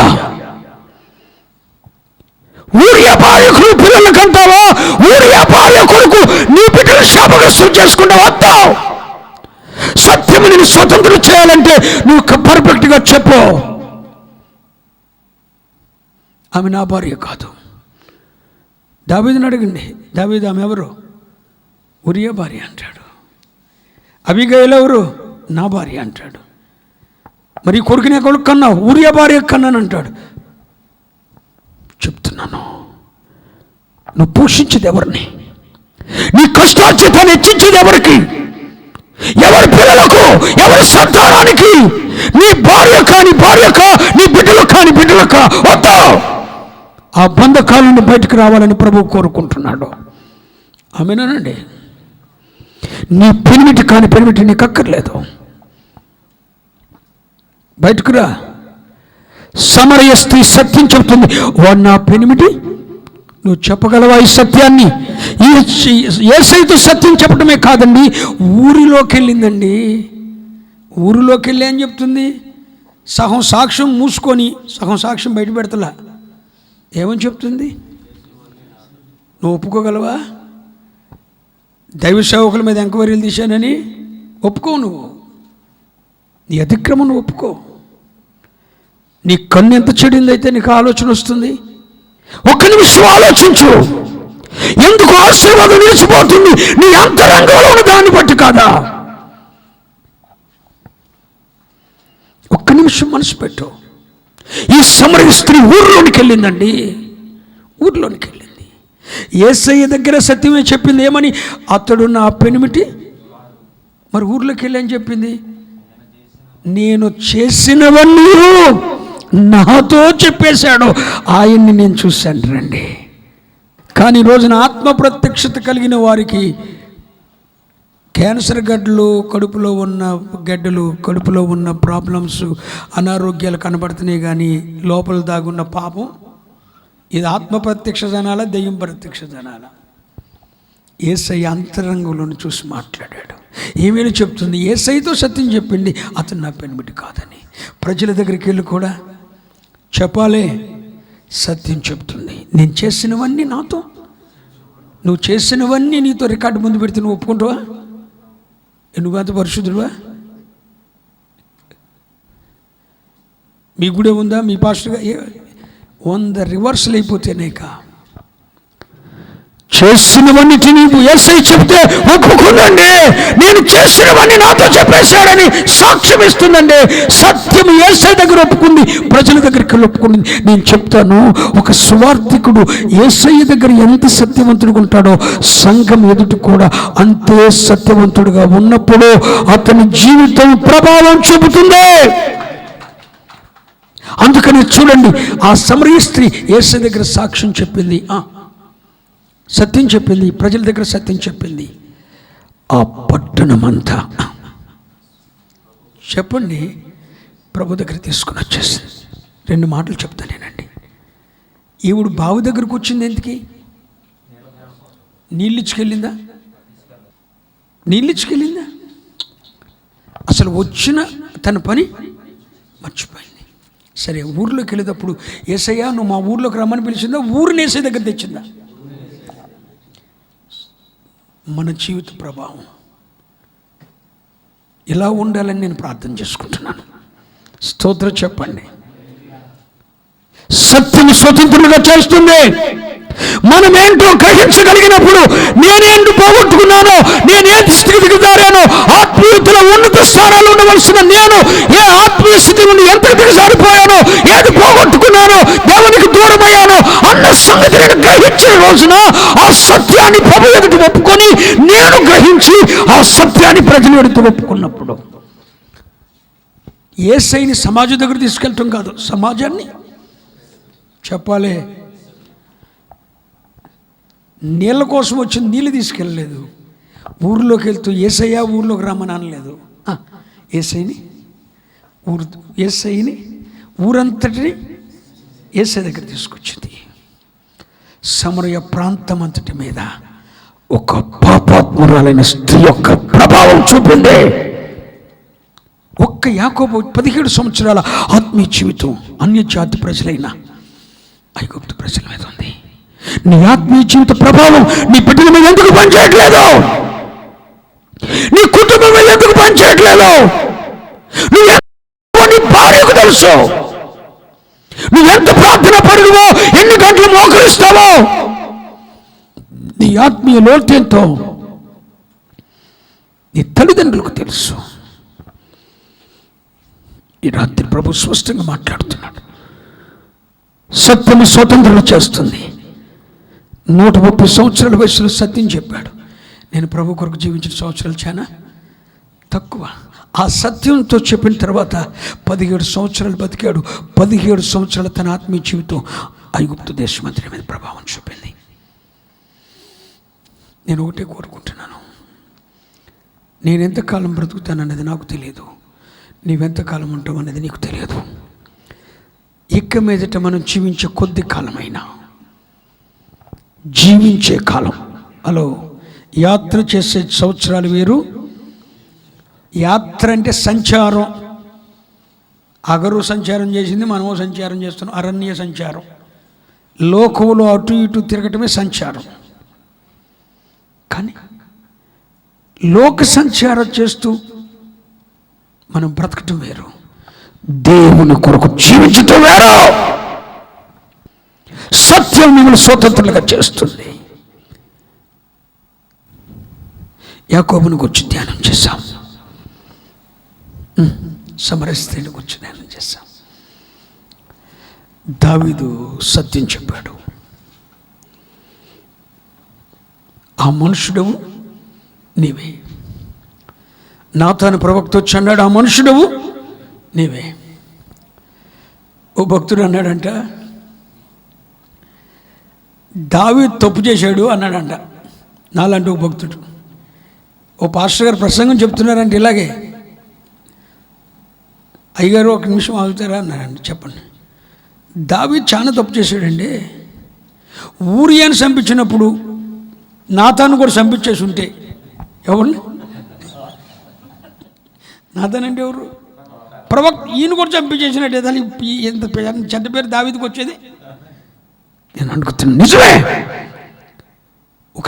ఊరియా భార్యకు నువ్వు పిల్లలు కంటావా? ఊరియా భార్య కొరకు నీ బిడ్డలు శాపగ్రస్తం చేసుకుంటా వస్తావు. సత్యము నేను స్వతంత్రం చేయాలంటే నువ్వు పర్ఫెక్ట్గా చెప్పు, ఆమె నా భార్య కాదు. దావీదుని అడగండి, దావీదు ఆమె ఎవరు? ఊరియా భార్య అంటాడు. అబీగయీలు ఎవరు? నా భార్య అంటాడు. మరి కొడుకునే కొడుకు కన్నావు, ఊరియా భార్య కన్నాను అంటాడు. చెప్తున్నాను, నువ్వు పోషించేది ఎవరిని? నీ కష్టార్జితాన్ని హెచ్చించేది ఎవరికి? ఎవరి పిల్లలకు, ఎవరి సంతానానికి? నీ భార్య కాని భార్యకా, నీ బిడ్డలు కాని బిడ్డలకా? వద్దు. ఆ బంధకాల నుండి బయటకు రావాలని ప్రభువు కోరుకుంటున్నాడు. ఆమెనండి. నీ పెనిమిటి కాని పెనిమిటి నీకు అక్కర్లేదు, బయటకు రా. సమరయ స్త్రీ సత్యం చెబుతుంది, వాడు నా పెనిమిటి. నువ్వు చెప్పగలవా ఈ సత్యాన్ని? యేసయ్యతో సత్యం చెప్పడమే కాదండి, ఊరిలోకి వెళ్ళిందండి. ఊరిలోకి వెళ్ళి ఏం చెప్తుంది? సగం సాక్ష్యం మూసుకొని సగం సాక్ష్యం బయట పెడతలా. ఏమని చెప్తుంది? నువ్వు ఒప్పుకోగలవా? దైవ సేవకుల మీద ఎంక్వైరీలు తీశానని ఒప్పుకో. నువ్వు నీ అతిక్రమం నువ్వు ఒప్పుకో. నీ కన్ను ఎంత చెడిందైతే నీకు ఆలోచన వస్తుంది. ఒక్క నిమిషం ఆలోచించు. ఎందుకు ఆశీర్వాదం నిలిచిపోతుంది? నీ అంతరంగంలో ఉన్న దాన్ని బట్టి కాదా? ఒక్క నిమిషం మనసు పెట్టు. ఈ సమరయ స్త్రీ ఊర్లోనికి వెళ్ళిందండి, ఊర్లోనికి వెళ్ళింది. యేసయ్య దగ్గర సత్యమే చెప్పింది. ఏమని? అతడు నా పెనిమిటి. మరి ఊర్లోకి వెళ్ళి అని చెప్పింది, నేను చేసినవన్నీ నాతో చెప్పేశాడు, ఆయన్ని నేను చూశాను రండి. కానీ ఈ రోజున ఆత్మ ప్రత్యక్షత కలిగిన వారికి క్యాన్సర్ గడ్డలు, కడుపులో ఉన్న గడ్డలు, కడుపులో ఉన్న ప్రాబ్లమ్స్, అనారోగ్యాలు కనబడుతున్నాయి. కానీ లోపల దాగున్న పాపం, ఇది ఆత్మ ప్రత్యక్ష జనాల, దెయ్యం ప్రత్యక్ష జనాల? యేసయ్య అంతరంగంలోని చూసి మాట్లాడాడు. ఏమేమి చెప్తుంది? యేసయ్యతో సత్యం చెప్పింది, అతను నా పెనిమిటి కాదని. ప్రజల దగ్గరికి వెళ్ళి కూడా చెప్పాలే, సత్యం చెప్తుంది. నేను చేసినవన్నీ నాతో, నువ్వు చేసినవన్నీ నీతో రికార్డు ముందు పెడితే నువ్వు ఒప్పుకుంటావా? నువ్వంత పరిశుద్ధుడువా? మీ గుడే ఉందా? మీ పాస్టర్గా 100 రివర్సల్ అయిపోతేనేక చేసినవన్నిటి నీవు యేసయ్య చెప్తే ఒప్పుకుందండి. నేను చేసినవన్నీ నాతో చెప్పేశాడని సాక్ష్యం ఇస్తుందండి. సత్యం యేసయ్య దగ్గర ఒప్పుకుంది, ప్రజల దగ్గరికి ఒప్పుకుంది. నేను చెప్తాను, ఒక సువార్థికుడు యేసయ్య దగ్గర ఎంత సత్యవంతుడుగా ఉంటాడో సంఘం ఎదుటి కూడా అంతే సత్యవంతుడుగా ఉన్నప్పుడు అతని జీవితం ప్రభావం చూపుతుంది. అందుకని చూడండి, ఆ సమరయ స్త్రీ యేసయ్య దగ్గర సాక్ష్యం చెప్పింది, సత్యం చెప్పింది, ప్రజల దగ్గర సత్యం చెప్పింది. ఆ పట్టణమంతా చెప్పండి ప్రభు దగ్గర తీసుకుని వచ్చేసింది. 2 మాటలు చెప్తాను నేనండి. ఈవిడు బావి దగ్గరకు వచ్చింది ఎందుకు? నీళ్ళిచ్చుకెళ్ళిందా? నీళ్ళిచ్చుకెళ్ళిందా? అసలు వచ్చిన తన పని మర్చిపోయింది. సరే, ఊర్లోకి వెళ్ళేటప్పుడు యేసయ్య నువ్వు మా ఊర్లోకి రమ్మని పిలిచిందా? ఊరిని యేసయ్య దగ్గర తెచ్చిందా? మన జీవిత ప్రభావం ఇలా ఉండాలని నేను ప్రార్థన చేసుకుంటున్నాను. స్తోత్రం చెప్పండి. సత్యం స్వతంత్రులుగా చేస్తుంది. మనమేంటో గ్రహించగలిగినప్పుడు నేనేంటో పోగొట్టుకున్నానో, నేనే స్థితికి దారానో, ఆత్మీయతలో ఉన్నత స్థానాలు ఉండవలసిన నేను ఏ ఆత్మీయ స్థితి నుండి ఎంత దిగజారిపోయానో, ఏది పోగొట్టుకున్నానో, దేవునికి దూరమయ్యానో అన్న సంగతి నేను గ్రహించిన రోజున ఆ సత్యాన్ని ప్రభు ఎదుట ఒప్పుకొని నేను గ్రహించి ఆ సత్యాన్ని ప్రజలు ఎదుట ఒప్పుకున్నప్పుడు యేసయ్యని సమాజం దగ్గర తీసుకెళ్ళటం కాదు, సమాజాన్ని చెప్పాలి. నీళ్ళ కోసం వచ్చి నీళ్ళు తీసుకెళ్ళలేదు, ఊరిలోకి వెళ్తూ యేసయ్య ఊర్లోకి రమ్మని అనలేదు. యేసయ్యని ఊరంతటిని యేసయ్య దగ్గర తీసుకొచ్చింది. సమరయ ప్రాంతం అంతటి మీద ఒక పాపాత్మురాలైన స్త్రీ యొక్క ప్రభావం చూపింది. ఒక్క ఒక్క యాకోబు 17 సంవత్సరాల ఆత్మీయ జీవితం అన్య జాతి ప్రజలైన ఐగుప్తు ప్రజల మీద ఉంది. నీ ఆత్మీయ జీవిత ప్రభావం నీ బిడ్డల మీద ఎందుకు పనిచేయట్లేదు? నీ కుటుంబం మీద ఎందుకు పనిచేయట్లేదు? నీ భార్యకు తెలుసు. నువ్వు ఎంత ప్రార్థన పరుగువో, ఎన్ని గంటలు మోకరిస్తావో, నీ ఆత్మీయ లోతేంతో నీ తల్లిదండ్రులకు తెలుసు. ఈ రాత్రి ప్రభు స్పష్టంగా మాట్లాడుతున్నాడు. సత్యము స్వతంత్రం చేస్తుంది. 130 సంవత్సరాల వయసులో సత్యం చెప్పాడు. నేను ప్రభు కొరకు జీవించిన సంవత్సరాలు చాలా తక్కువ. ఆ సత్యంతో చెప్పిన తర్వాత 17 సంవత్సరాలు బతికాడు. 17 సంవత్సరాల తన ఆత్మీయ జీవితం ఐగుప్తు దేశమంతటి మీద ప్రభావం చూపింది. నేను ఒకటే కోరుకుంటున్నాను, నేను ఎంతకాలం బ్రతుకుతానన్నది నాకు తెలియదు, నీవెంతకాలం ఉంటావు అన్నది నీకు తెలియదు. ఇక మీదట మనం జీవించే కొద్ది కాలమైనా, జీవించే కాలం అలో యాత్ర చేసే సంవత్సరాలు వేరు. యాత్ర అంటే సంచారం. అగరు సంచారం చేసింది, మనము సంచారం చేస్తున్నాం. అరణ్య సంచారం, లోకంలో అటు ఇటు తిరగటమే సంచారం. కానీ లోక సంచారం చేస్తూ మనం బ్రతకటం వేరు, దేవుని కొరకు జీవించటం వేరు. సత్యం మిమ్మల్ని స్వతంత్రులుగా చేస్తుంది. యాకోబుని గురించి ధ్యానం చేశాం, సమరస్త్రీని గురించి ధ్యానం చేశాం. దావీదు సత్యం చెప్పాడు. ఆ మనుషుడవు నీవే. నాతాను ప్రవక్త వచ్చి అన్నాడు, ఆ మనుషుడవు నీవే. ఓ భక్తుడు అన్నాడంట, దావీదు తప్పు చేశాడు అన్నాడంట. నాలాంటి ఓ భక్తుడు, ఓ పాస్టర్ గారు ప్రసంగం చెప్తున్నారంటే ఇలాగే, అయ్యగారు ఒక నిమిషం ఆగుతారా అన్నారండి. చెప్పండి. దావీదు చాలా తప్పు చేశాడండి. ఊరియాని చంపించినప్పుడు నాతాను కూడా చంపించేసి ఉంటే ఎవరిని? నాతాన్ అంటే ఎవరు? ప్రవక్త. ఈయన కూడా చంపించేసినట్టే దానికి ఎంత చెడ్డ పేరు దావీదుకు వచ్చేది. నేను అనుకుంటున్నాను, నిజమే. ఒక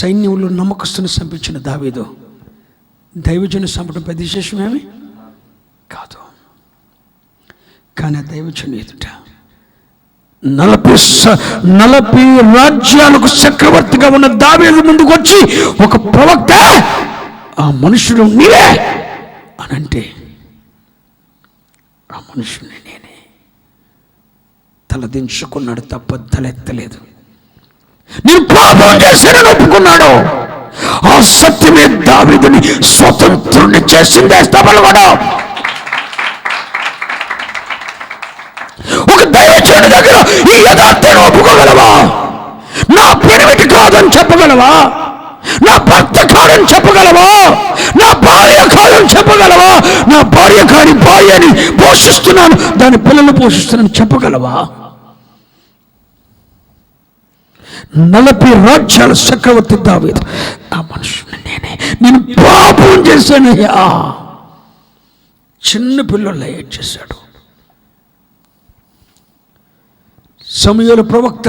సైన్యంలో నమ్మకస్తుని చంపించిన దావీదు దైవజను చంపడం పెద్ద విశేషమేమి కాదు. కానీ ఆ దైవజను ఎదుట 40 రాజ్యాలకు చక్రవర్తిగా ఉన్న దావీదు ముందుకు వచ్చి ఒక ప్రవక్త, ఆ మనుషుడు నీవే అని అంటే, ఆ మనుషుడిని నేనే తలదించుకున్నాడు తప్ప తలెత్తలేదు. నేను పాపం చేశానని ఒప్పుకున్నాడు. ఆ సత్యమే దావీదుని స్వతంత్రుని చేసిందే. స్తబలగొడు. ఒక దైవజనుడి దగ్గర ఈ యథార్థను ఒప్పుకోగలవా? నా పెనిమిటి కాదని చెప్పగలవా? నా భర్త కాదని చెప్పగలవా? నా భార్య కాదని చెప్పగలవా? నా భార్య కాని భార్యని పోషిస్తున్నాను, దాని పిల్లలు పోషిస్తున్నాను చెప్పగలవా? 40 రాజ్యాల చక్రవర్తి దావీదు, ఆ మనుషుని నేనే. నేను పాపం చేశానయ్యా. చిన్న పిల్లలు ఏడ్చేశాడు. సమూయేలు ప్రవక్త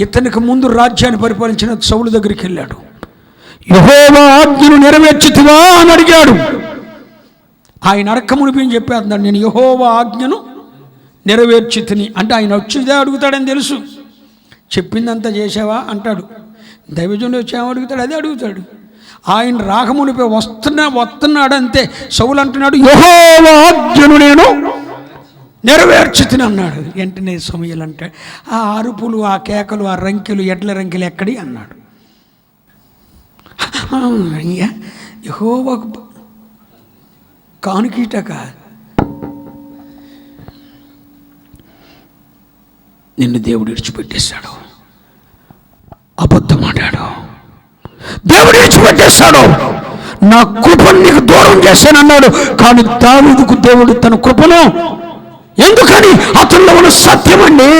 ఇతనికి ముందు రాజ్యాన్ని పరిపాలించిన సౌలు దగ్గరికి వెళ్ళాడు. యెహోవా ఆజ్ఞను నెరవేర్చితివా అని అడిగాడు. ఆయన అడక్కమునిపి చెప్పేస్తున్నాడు, నేను యెహోవా ఆజ్ఞను నెరవేర్చితిని అంటే ఆయన వచ్చిదే అడుగుతాడని తెలుసు. చెప్పిందంతా చేసావా అంటాడు. దైవజనుడు వచ్చి ఏమో అడుగుతాడు, అదే అడుగుతాడు. ఆయన రాకమునిపై వస్తున్నాడు అంతే. సౌలు అంటున్నాడు, యెహోవా ఆజ్ఞను నేను నెరవేర్చితిని అన్నాడు. వెంటనే సమూయేలు అంటాడు, ఆ అరుపులు, ఆ కేకలు, ఆ రంకెలు, ఎడ్ల రంకెలు ఎక్కడి అన్నాడు. అయ్యా, యెహోవాకు కానుకీటక నిన్ను దేవుడు విడిచిపెట్టేశాడు. అబద్ధమాడాడు, దేవుడు విడిచిపెట్టేశాడు. నా కృపను నీకు దూరం చేశానన్నాడు. కానీ దావీదుకు దేవుడు తన కృపను, ఎందుకని? అతనిలో ఉన్న సత్యం అండి.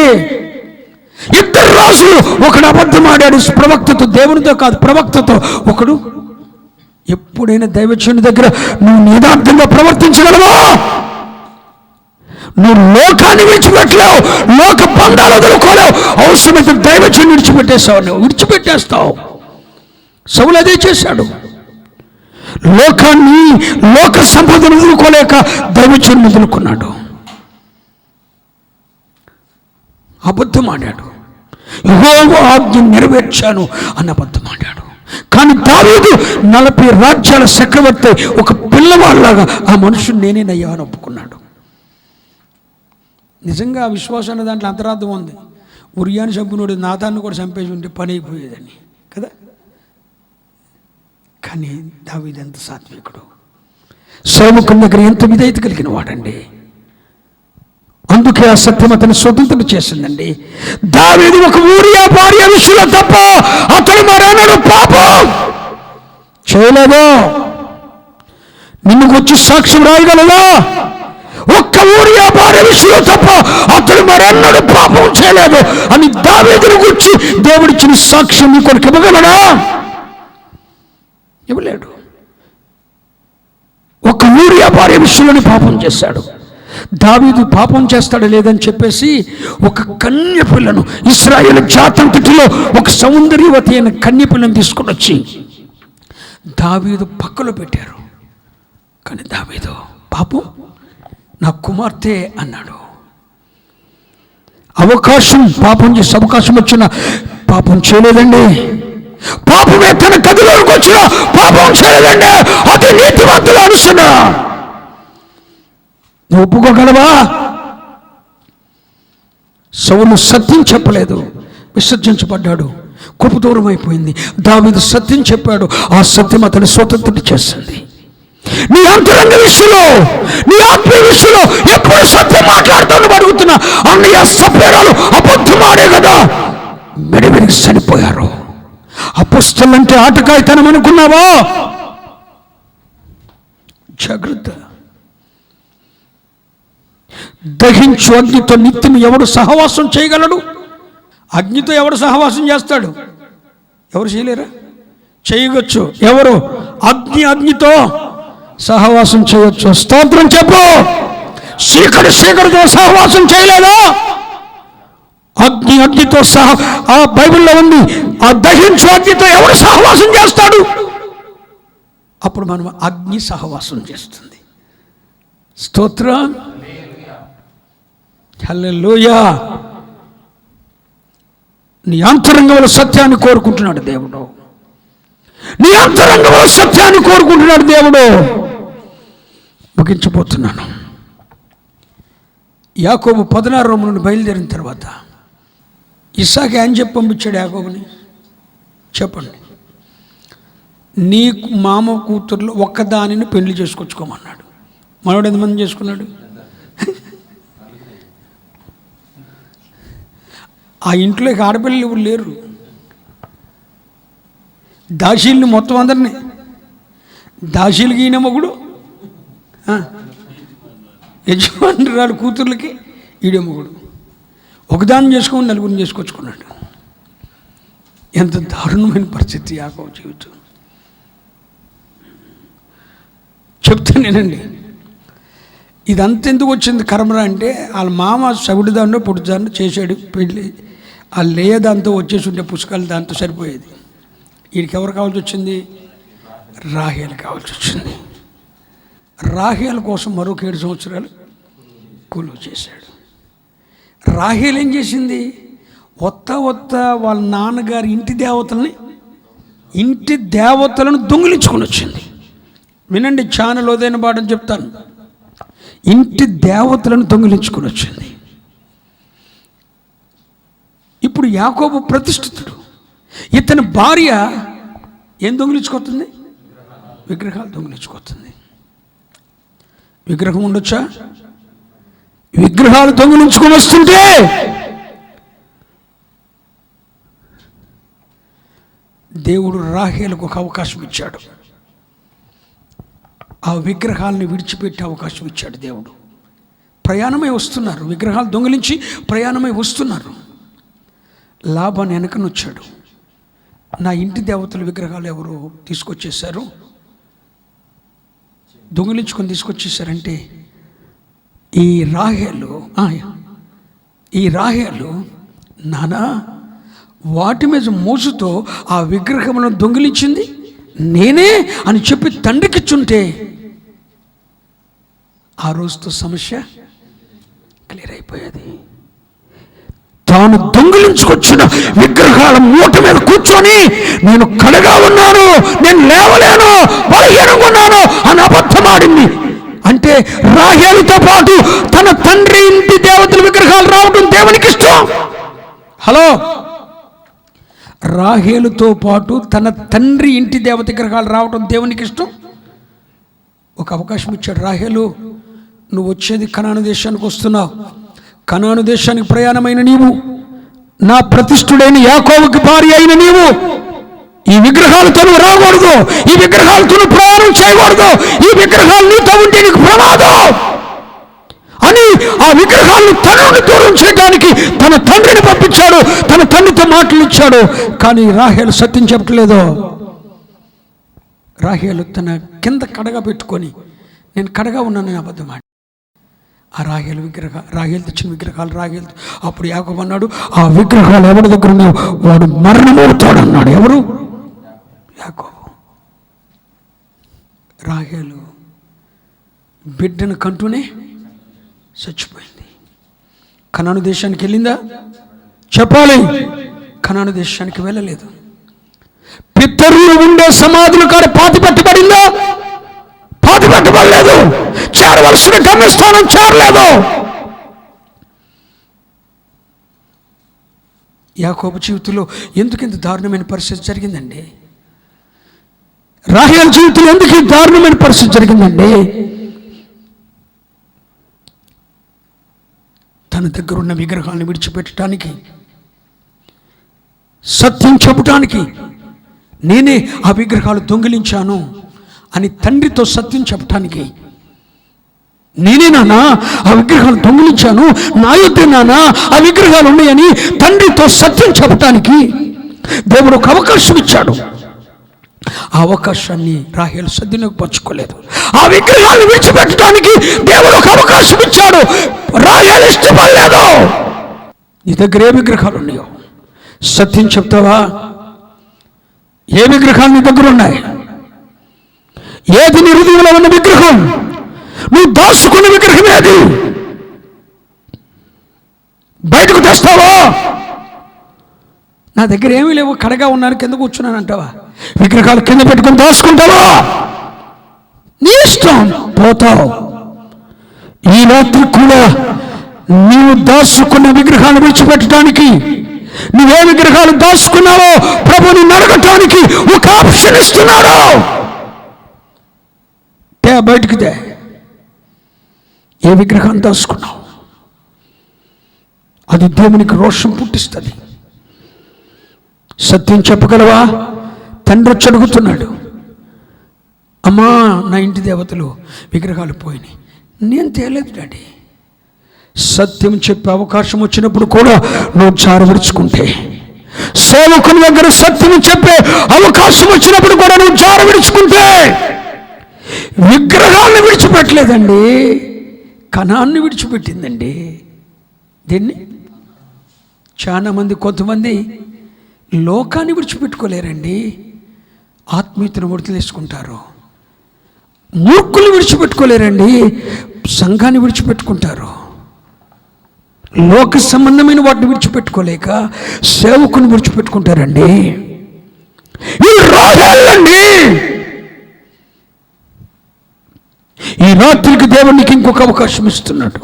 2 రాజులు, ఒకడు అబద్ధమాడాడు ప్రవక్తతో, దేవునితో కాదు ప్రవక్తతో. ఒకడు ఎప్పుడైనా దైవజనుని దగ్గర నువ్వు నిదార్థంగా ప్రవర్తించగలవా? నువ్వు లోకాన్ని విడిచిపెట్టలేవు, లోక బంధాలు వదులుకోలేవు. అవసరమైతే దైవజనుని విడిచిపెట్టేస్తావు, నువ్వు విడిచిపెట్టేస్తావు. సౌలు అదే చేశాడు. లోకాన్ని, లోక సంపదను వదులుకోలేక దైవజనుని వదులుకున్నాడు. అబద్ధం ఆడాడు. యెహోవా ఆజ్ఞ నెరవేర్చాను అని అబద్ధం ఆడాడు. కానీ దావీదు 40 రాజ్యాల చక్రవర్తి ఒక పిల్లవాళ్ళలాగా ఆ మనుషుని నేనేనయ్యా అని ఒప్పుకున్నాడు. నిజంగా ఆ విశ్వాసం అనే దాంట్లో అంతరార్థం ఉంది. ఉరియాని చంపినోడు నాతాన్ని కూడా చంపేసి ఉంటే పని అయిపోయేదని కదా. కానీ దావీదు ఎంత సాత్వికుడు, సేవకుని దగ్గర ఎంత విధేయత కలిగిన వాడండి. అందుకే ఆ సత్యం అతని స్వతంత్రం చేసిందండి. దావీదు ఒక ఊరియా భార్య విషయంలో తప్ప అతడు మరేనాడు పాపం చేయలేదో. నిన్ను వచ్చి సాక్ష్యం రాయగలదా? ఒక్క ఊరియా భార్య విషయంలో తప్ప అతడు మరెన్నడూ పాపం చేయలేదు అని దావీదును గురించి దేవుడిచ్చిన సాక్ష్యం నీ కొరకు ఇవ్వగలడా? ఇవ్వలేడు. ఒక ఊరియా భార్య విషయంలోని పాపం చేశాడు. దావీదు పాపం చేస్తాడు లేదని చెప్పేసి ఒక కన్య పిల్లను, ఇశ్రాయేలు జాతంతటిలో ఒక సౌందర్యవతి అయిన కన్య పిల్లను తీసుకుని వచ్చి దావీదు పక్కలో పెట్టారు. కానీ దావీదు పాపం నా కుమార్తె అన్నాడు. పాపం చేసే అవకాశం వచ్చిన పాపం చేయలేదండి. పాపమే తన గదిలోకి వచ్చిన పాపం చేయలేదండి. అది నీతివంతులు అనుసున్నా. నువ్వు ఒప్పుకోగలవా? సౌలు సత్యం చెప్పలేదు, విసర్జించబడ్డాడు, కృప దూరం అయిపోయింది. దావీదు సత్యం చెప్పాడు, ఆ సత్యం అతని స్వతంత్రం చేసింది. నీ అంతరంగ విషయంలో, నీ ఆత్మీయ విషయంలో ఎప్పుడు సత్యం మాట్లాడుతాను అడుగుతున్నా. అన్నయ్య సభ్యురాలు అబద్ధం ఆడే కదా మెడమెడికి చనిపోయారు. అపొస్తలులంటే ఆటకాయితనం అనుకున్నావా? జాగ్రత్త. దహించు అగ్నితో నిత్యం ఎవడు సహవాసం చేయగలడు? అగ్నితో ఎవడు సహవాసం చేస్తాడు? ఎవరు చేయలేరా? చేయవచ్చు. ఎవరు? అగ్నితో సహవాసం చేయొచ్చు. స్తోత్రం చెప్పు. చీకటితో సహవాసం చేయలేదా? అగ్నితో ఆ బైబిల్లో ఉంది. ఆ దహించు అగ్నితో ఎవరు సహవాసం చేస్తాడు? అప్పుడు మనం అగ్ని సహవాసం చేస్తుంది. స్తోత్రం. హల్లెలూయా. నీ అంతరంగంలో సత్యాన్ని కోరుకుంటున్నాడు దేవుడు. నీ అంతరంగంలో సత్యాన్ని కోరుకుంటున్నాడు దేవుడు. ముగించబోతున్నాను. యాకోబు 16 నుండి బయలుదేరిన తర్వాత ఇస్సాకు ఏం చెప్పి పంపించాడు యాకోబుని? చెప్పండి. నీ మామ కూతుర్లో ఒక్కదానిని పెళ్లి చేసుకొచ్చుకోమన్నాడు. మనోడు ఎంతమంది చేసుకున్నాడు? ఆ ఇంట్లోకి ఆడపిల్లలు ఎవరు లేరు. దాసీల్ని మొత్తం అందరినీ, దాసీలకి ఈయన మొగుడు, యజమానురాలు కూతుర్లకి ఈడే మొగుడు. ఒకదాన్ని చేసుకొని నలుగురిని చేసుకొచ్చుకున్నాడు. ఎంత దారుణమైన పరిస్థితి యాకోబు జీవితం. చెప్తానేనండి. ఇదంతా ఎందుకు వచ్చింది కర్మరా అంటే, వాళ్ళ మామ సగుడిదాన్నో పొడిదాన్నో చేసాడు పెళ్ళి. ఆ లేయ దాంతో వచ్చేసి ఉంటే పుస్తకాలు దాంతో సరిపోయేది. వీడికి ఎవరు కావాల్సి వచ్చింది? రాహేలు కావాల్సి వచ్చింది. రాహేల్ కోసం మరొక 7 సంవత్సరాలు కొలువు చేశాడు. రాహేల్ ఏం చేసింది? వత్త వాళ్ళ నాన్నగారి ఇంటి దేవతలను దొంగిలించుకొని వచ్చింది. వినండి, చాలా లోదైన పాఠం చెప్తాను. ఇంటి దేవతలను దొంగిలించుకొని వచ్చింది. ఇప్పుడు యాకోబు ప్రతిష్ఠితుడు. ఇతని భార్య ఏం దొంగిలించుకోతుంది? విగ్రహాలు దొంగిలించుకోతుంది. విగ్రహం ఉండొచ్చా? విగ్రహాలు దొంగిలించుకొని వస్తుంటే దేవుడు రాహేలుకు ఒక అవకాశం ఇచ్చాడు. ఆ విగ్రహాలను విడిచిపెట్టే అవకాశం ఇచ్చాడు దేవుడు. ప్రయాణమై వస్తున్నారు, విగ్రహాలు దొంగిలించి ప్రయాణమై వస్తున్నారు. లాబాను వెనకనొచ్చాడు. నా ఇంటి దేవతల విగ్రహాలు ఎవరు తీసుకొచ్చేశారు, దొంగిలించుకొని తీసుకొచ్చేసారంటే ఈ రాహేలు నానా వాటి మీద మోసుతో ఆ విగ్రహములను దొంగిలించింది నేనే అని చెప్పి తండ్రికిచ్చుంటే ఆ రోజుతో సమస్య క్లియర్ అయిపోయేది. తాను దొంగిలించుకొచ్చిన విగ్రహాల మూట మీద కూర్చొని నేను కడగా ఉన్నాను, నేను లేవలేను, బలహీనంగా ఉన్నాను అని అబద్ధమాడింది. అంటే రాహేలుతో పాటు తన తండ్రి ఇంటి దేవతల విగ్రహాలు రావడం దేవునికి ఇష్టం. హలో, రాహేలుతో పాటు తన తండ్రి ఇంటి దేవత విగ్రహాలు రావడం దేవునికి ఇష్టం. ఒక అవకాశం ఇచ్చాడు. రాహేలు, నువ్వు వచ్చేది కనాను దేశానికి వస్తున్నావు. కనాను దేశానికి ప్రయాణమైన నీవు, నా ప్రతిష్ఠుడైన యాకోబుకి భార్య అయిన నీవు ఈ విగ్రహాలతో నువ్వు రాకూడదు, ఈ విగ్రహాలతో నువ్వు ప్రయాణం చేయకూడదు, ఈ విగ్రహాలు నీతో ఉంటే నీకు ప్రమాదం అని ఆ విగ్రహాలను తన నుండి దూరం చేయడానికి తన తండ్రిని పంపించాడు, తన తండ్రితో మాటలు ఇచ్చాడు. కానీ రాహేలు సత్యం చెప్పట్లేదు. రాహేలు తన కింద కడగా పెట్టుకొని నేను కడగా ఉన్నానని అబద్ధం ఆడి ఆ రాహేలు తెచ్చిన విగ్రహాలు అప్పుడు యాకోబు అన్నాడు, ఆ విగ్రహాలు ఎవరి దగ్గర ఉన్నావు వాడు మరణమవుతాడు అన్నాడు. ఎవరు? యాకోబు. రాహేలు బిడ్డను కంటూనే చచ్చిపోయింది. కనాను దేశానికి వెళ్ళిందా? చెప్పాలి. కనాను దేశానికి వెళ్ళలేదు. పితరులు ఉండే సమాధుల కాడ పాతి పెట్టబడిందా? పాతి పెట్టబడలేదు. చేరవలసిన గమ్యస్థానం చేరలేదు. యాకోబు జీవితంలో ఎందుకు ఇంత దారుణమైన పరిస్థితి జరిగిందండి? రాహేలు జీవితంలో ఎందుకు ఈ దారుణమైన పరిస్థితి జరిగిందండి? తన దగ్గర ఉన్న విగ్రహాలను విడిచిపెట్టడానికి, సత్యం చెప్పడానికి, నేనే ఆ విగ్రహాలు దొంగిలించాను అని తండ్రితో సత్యం చెప్పడానికి, నేనే నాన్న ఆ విగ్రహాలు దొంగిలించాను, నా యొద్ద నాన్న ఆ విగ్రహాలు ఉన్నాయని తండ్రితో సత్యం చెప్పడానికి దేవుడు ఒక అవకాశం ఇచ్చాడు. ఆ అవకాశాన్ని రాహేలు సద్వినియోగపరచుకోలేదు. ఆ విగ్రహాన్ని విడిచిపెట్టడానికి దేవుడు ఒక అవకాశం ఇచ్చాడు. రాహేలు ఇష్టపడలేదు. నీ దగ్గర ఏ విగ్రహాలు ఉన్నాయో సత్యం చెప్తావా? ఏ విగ్రహాలు నీ దగ్గర ఉన్నాయి? ఏది నీ హృదయంలో ఉన్న విగ్రహం? నువ్వు దాచుకున్న విగ్రహం ఏది? బయటకు తెస్తావా? నా దగ్గర ఏమీ లేవు, కడగా ఉన్నాను, కింద కూర్చున్నాను అంటావా? విగ్రహాలు కింద పెట్టుకుని దాచుకుంటావా? నీ ఇష్టం, పోతావు. ఈ రాత్రి కూడా నీవు దాచుకున్న విగ్రహాలు విడిచిపెట్టడానికి, నువ్వే విగ్రహాలు దాచుకున్నావో ప్రభుని నడగటానికి ఒక ఆప్షన్ ఇస్తున్నాడు. బయటికి దే. ఏ విగ్రహాన్ని దాచుకున్నావు? అది దేవునికి రోషం పుట్టిస్తుంది. సత్యం చెప్పగలవా? తండ్రి వచ్చి అడుగుతున్నాడు, అమ్మా నా ఇంటి దేవతలు విగ్రహాలు పోయినాయి. నేను తేలేదు డాడీ. సత్యం చెప్పే అవకాశం వచ్చినప్పుడు కూడా నువ్వు జారవిడుచుకుంటే, సేవకుని దగ్గర సత్యం చెప్పే అవకాశం వచ్చినప్పుడు కూడా నువ్వు జారవిడుచుకుంటే, విగ్రహాలను విడిచిపెట్టలేదండి, కణాన్ని విడిచిపెట్టిందండి. దీన్ని చాలా మంది, కొంతమంది లోకాన్ని విడిచిపెట్టుకోలేరండి, ఆత్మీయతను వదిలేసుకుంటారు. మూర్ఖులు విడిచిపెట్టుకోలేరండి, సంఘాన్ని విడిచిపెట్టుకుంటారు. లోక సంబంధమైన వాటిని విడిచిపెట్టుకోలేక సేవకుని విడిచిపెట్టుకుంటారండి. ఈ రాహేలండి. ఈ రాత్రికి దేవునికి ఇంకొక అవకాశం ఇస్తున్నాడు.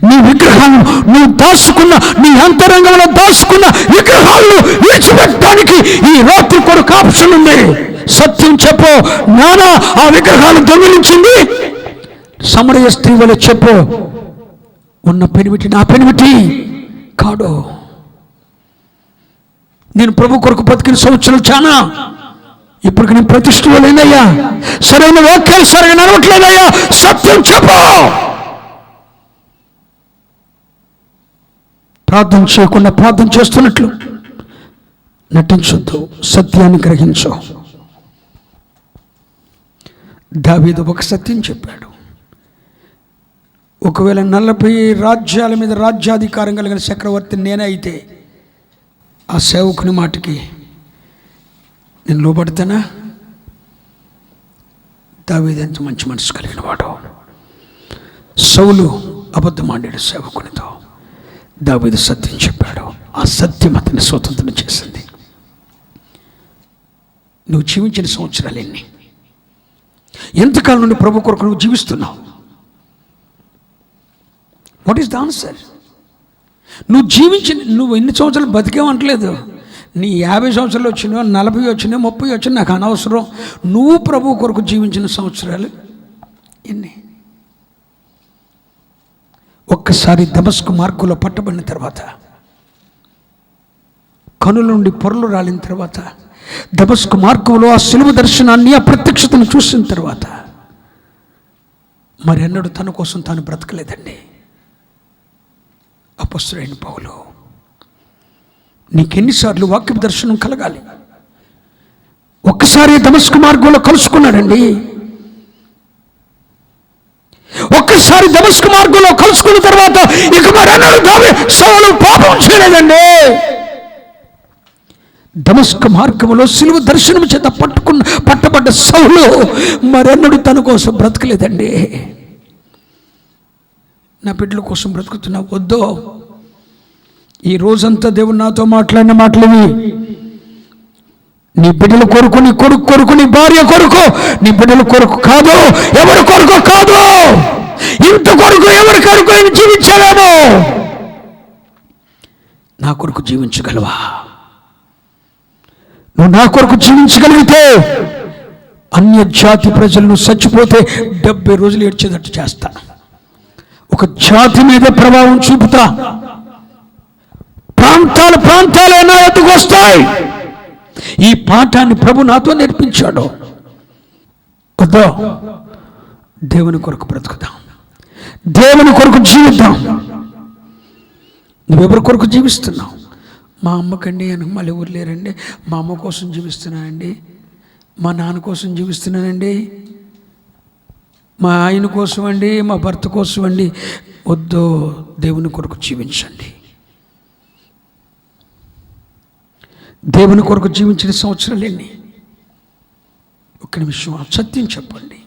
నీ విగ్రహాలను, నువ్వు దాచుకున్న, నీ అంతరంగంలో దాచుకున్న విగ్రహాలను విడిచిపెట్టడానికి ఈ రాత్రి కొరకు ఆప్షన్ ఉంది. సత్యం చెప్పు, నానా ఆ విగ్రహాలు దొంగిలించింది సమరయ స్త్రీ వల్ల చెప్పు, ఉన్న పెనిమిటి నా పెనిమిటి కాడు. నేను ప్రభు కొరకు బతికిన సంవత్సరం చాలా, ఇప్పుడు నేను ప్రతిష్ఠలో లేనయ్యా, సరైన వాక్యాలు సరిగా నడవట్లేదయ్యా, సత్యం చెప్పు. ప్రార్థన చేయకుండా ప్రార్థన చేస్తున్నట్లు నటించొద్దు, సత్యాన్ని గ్రహించు. దావీదు ఒక సత్యం చెప్పాడు. ఒకవేళ 40 రాజ్యాల మీద రాజ్యాధికారం కలిగిన చక్రవర్తి నేనే అయితే ఆ సేవకుని మాటకి నేను లోబడతానా? దావీదు ఎంత మంచి మనసు కలిగిన వాడు. సౌలు అబద్ధమాడాడు సేవకునితో, దావీదు సత్యం చెప్పాడు. ఆ సత్యం అతన్ని స్వతంత్రం చేసింది. నువ్వు జీవించిన సంవత్సరాలు ఎన్ని? ఎంతకాలం నుండి ప్రభు కొరకు నువ్వు జీవిస్తున్నావు? What is the answer? నువ్వు ఎన్ని సంవత్సరాలు బతికేమంటలేదు. నీ 50 సంవత్సరాలు వచ్చినా, 40 వచ్చినా, 30 వచ్చినా నాకు అనవసరం. నువ్వు ప్రభు కొరకు జీవించిన సంవత్సరాలు ఎన్ని? ఒక్కసారి దమస్కు మార్గంలో పట్టబడిన తర్వాత, కనుల నుండి పొరలు రాలిన తర్వాత, దమస్కు మార్గంలో ఆ సిలువ దర్శనాన్ని, ఆ ప్రత్యక్షతను చూసిన తర్వాత మరెన్నడూ తన కోసం తాను బ్రతకలేదండి. అపొస్తలుడైన పౌలు, నీకెన్నిసార్లు వాక్య దర్శనం కలగాలి? ఒక్కసారి దమస్కు మార్గంలో కలుసుకున్నాడండి. ఒక్కసారి దమస్కు మార్గంలో కలుసుకున్న తర్వాత ఇక మరెన్నడూ సౌలు పాపం చేయలేదండి. దమస్కు మార్గంలో సిలువ దర్శనం చేత పట్టబడ్డ సౌలు మరెన్నడూ తన కోసం బ్రతకలేదండి. నా బిడ్డల కోసం బ్రతుకుతున్నా వద్దో? ఈ రోజంతా దేవుడు నాతో మాట్లాడిన మాటలు నీ బిడ్డల కొరకు, నీ కొడుకు కొరకు, నీ భార్య కొరకు, నీ బిడ్డల కొరకు కాదు, ఎవరి కొరకు కాదు, ఇంత కొరకు ఎవరి కొరకు జీవించలేము. నా కొరకు జీవించగలవా? నువ్వు నా కొరకు జీవించగలిగితే అన్య జాతి ప్రజలను చచ్చిపోతే 70 రోజులు ఏడ్చేటట్టు చేస్తా. ఒక జాతి మీద ప్రభావం చూపుతా. ప్రాంతాలు నా ఎత్తుకు వస్తాయి. ఈ పాఠాన్ని ప్రభు నాతో నేర్పించాడు. వద్దా? దేవుని కొరకు బ్రతుకుదాం, దేవుని కొరకు జీవిద్దాం. నువ్వెవరి కొరకు జీవిస్తున్నావు? మా అమ్మకండి వెనక మళ్ళీ ఎవరు లేరండి, మా అమ్మ కోసం జీవిస్తున్నానండి, మా నాన్న కోసం జీవిస్తున్నానండి, మా ఆయన కోసం అండి, మా భర్త కోసం అండి. వద్దు, దేవుని కొరకు జీవించండి. దేవుని కొరకు జీవించిన సంవత్సరాలు ఎన్ని? ఒక్క నిమిషం సత్యం చెప్పండి.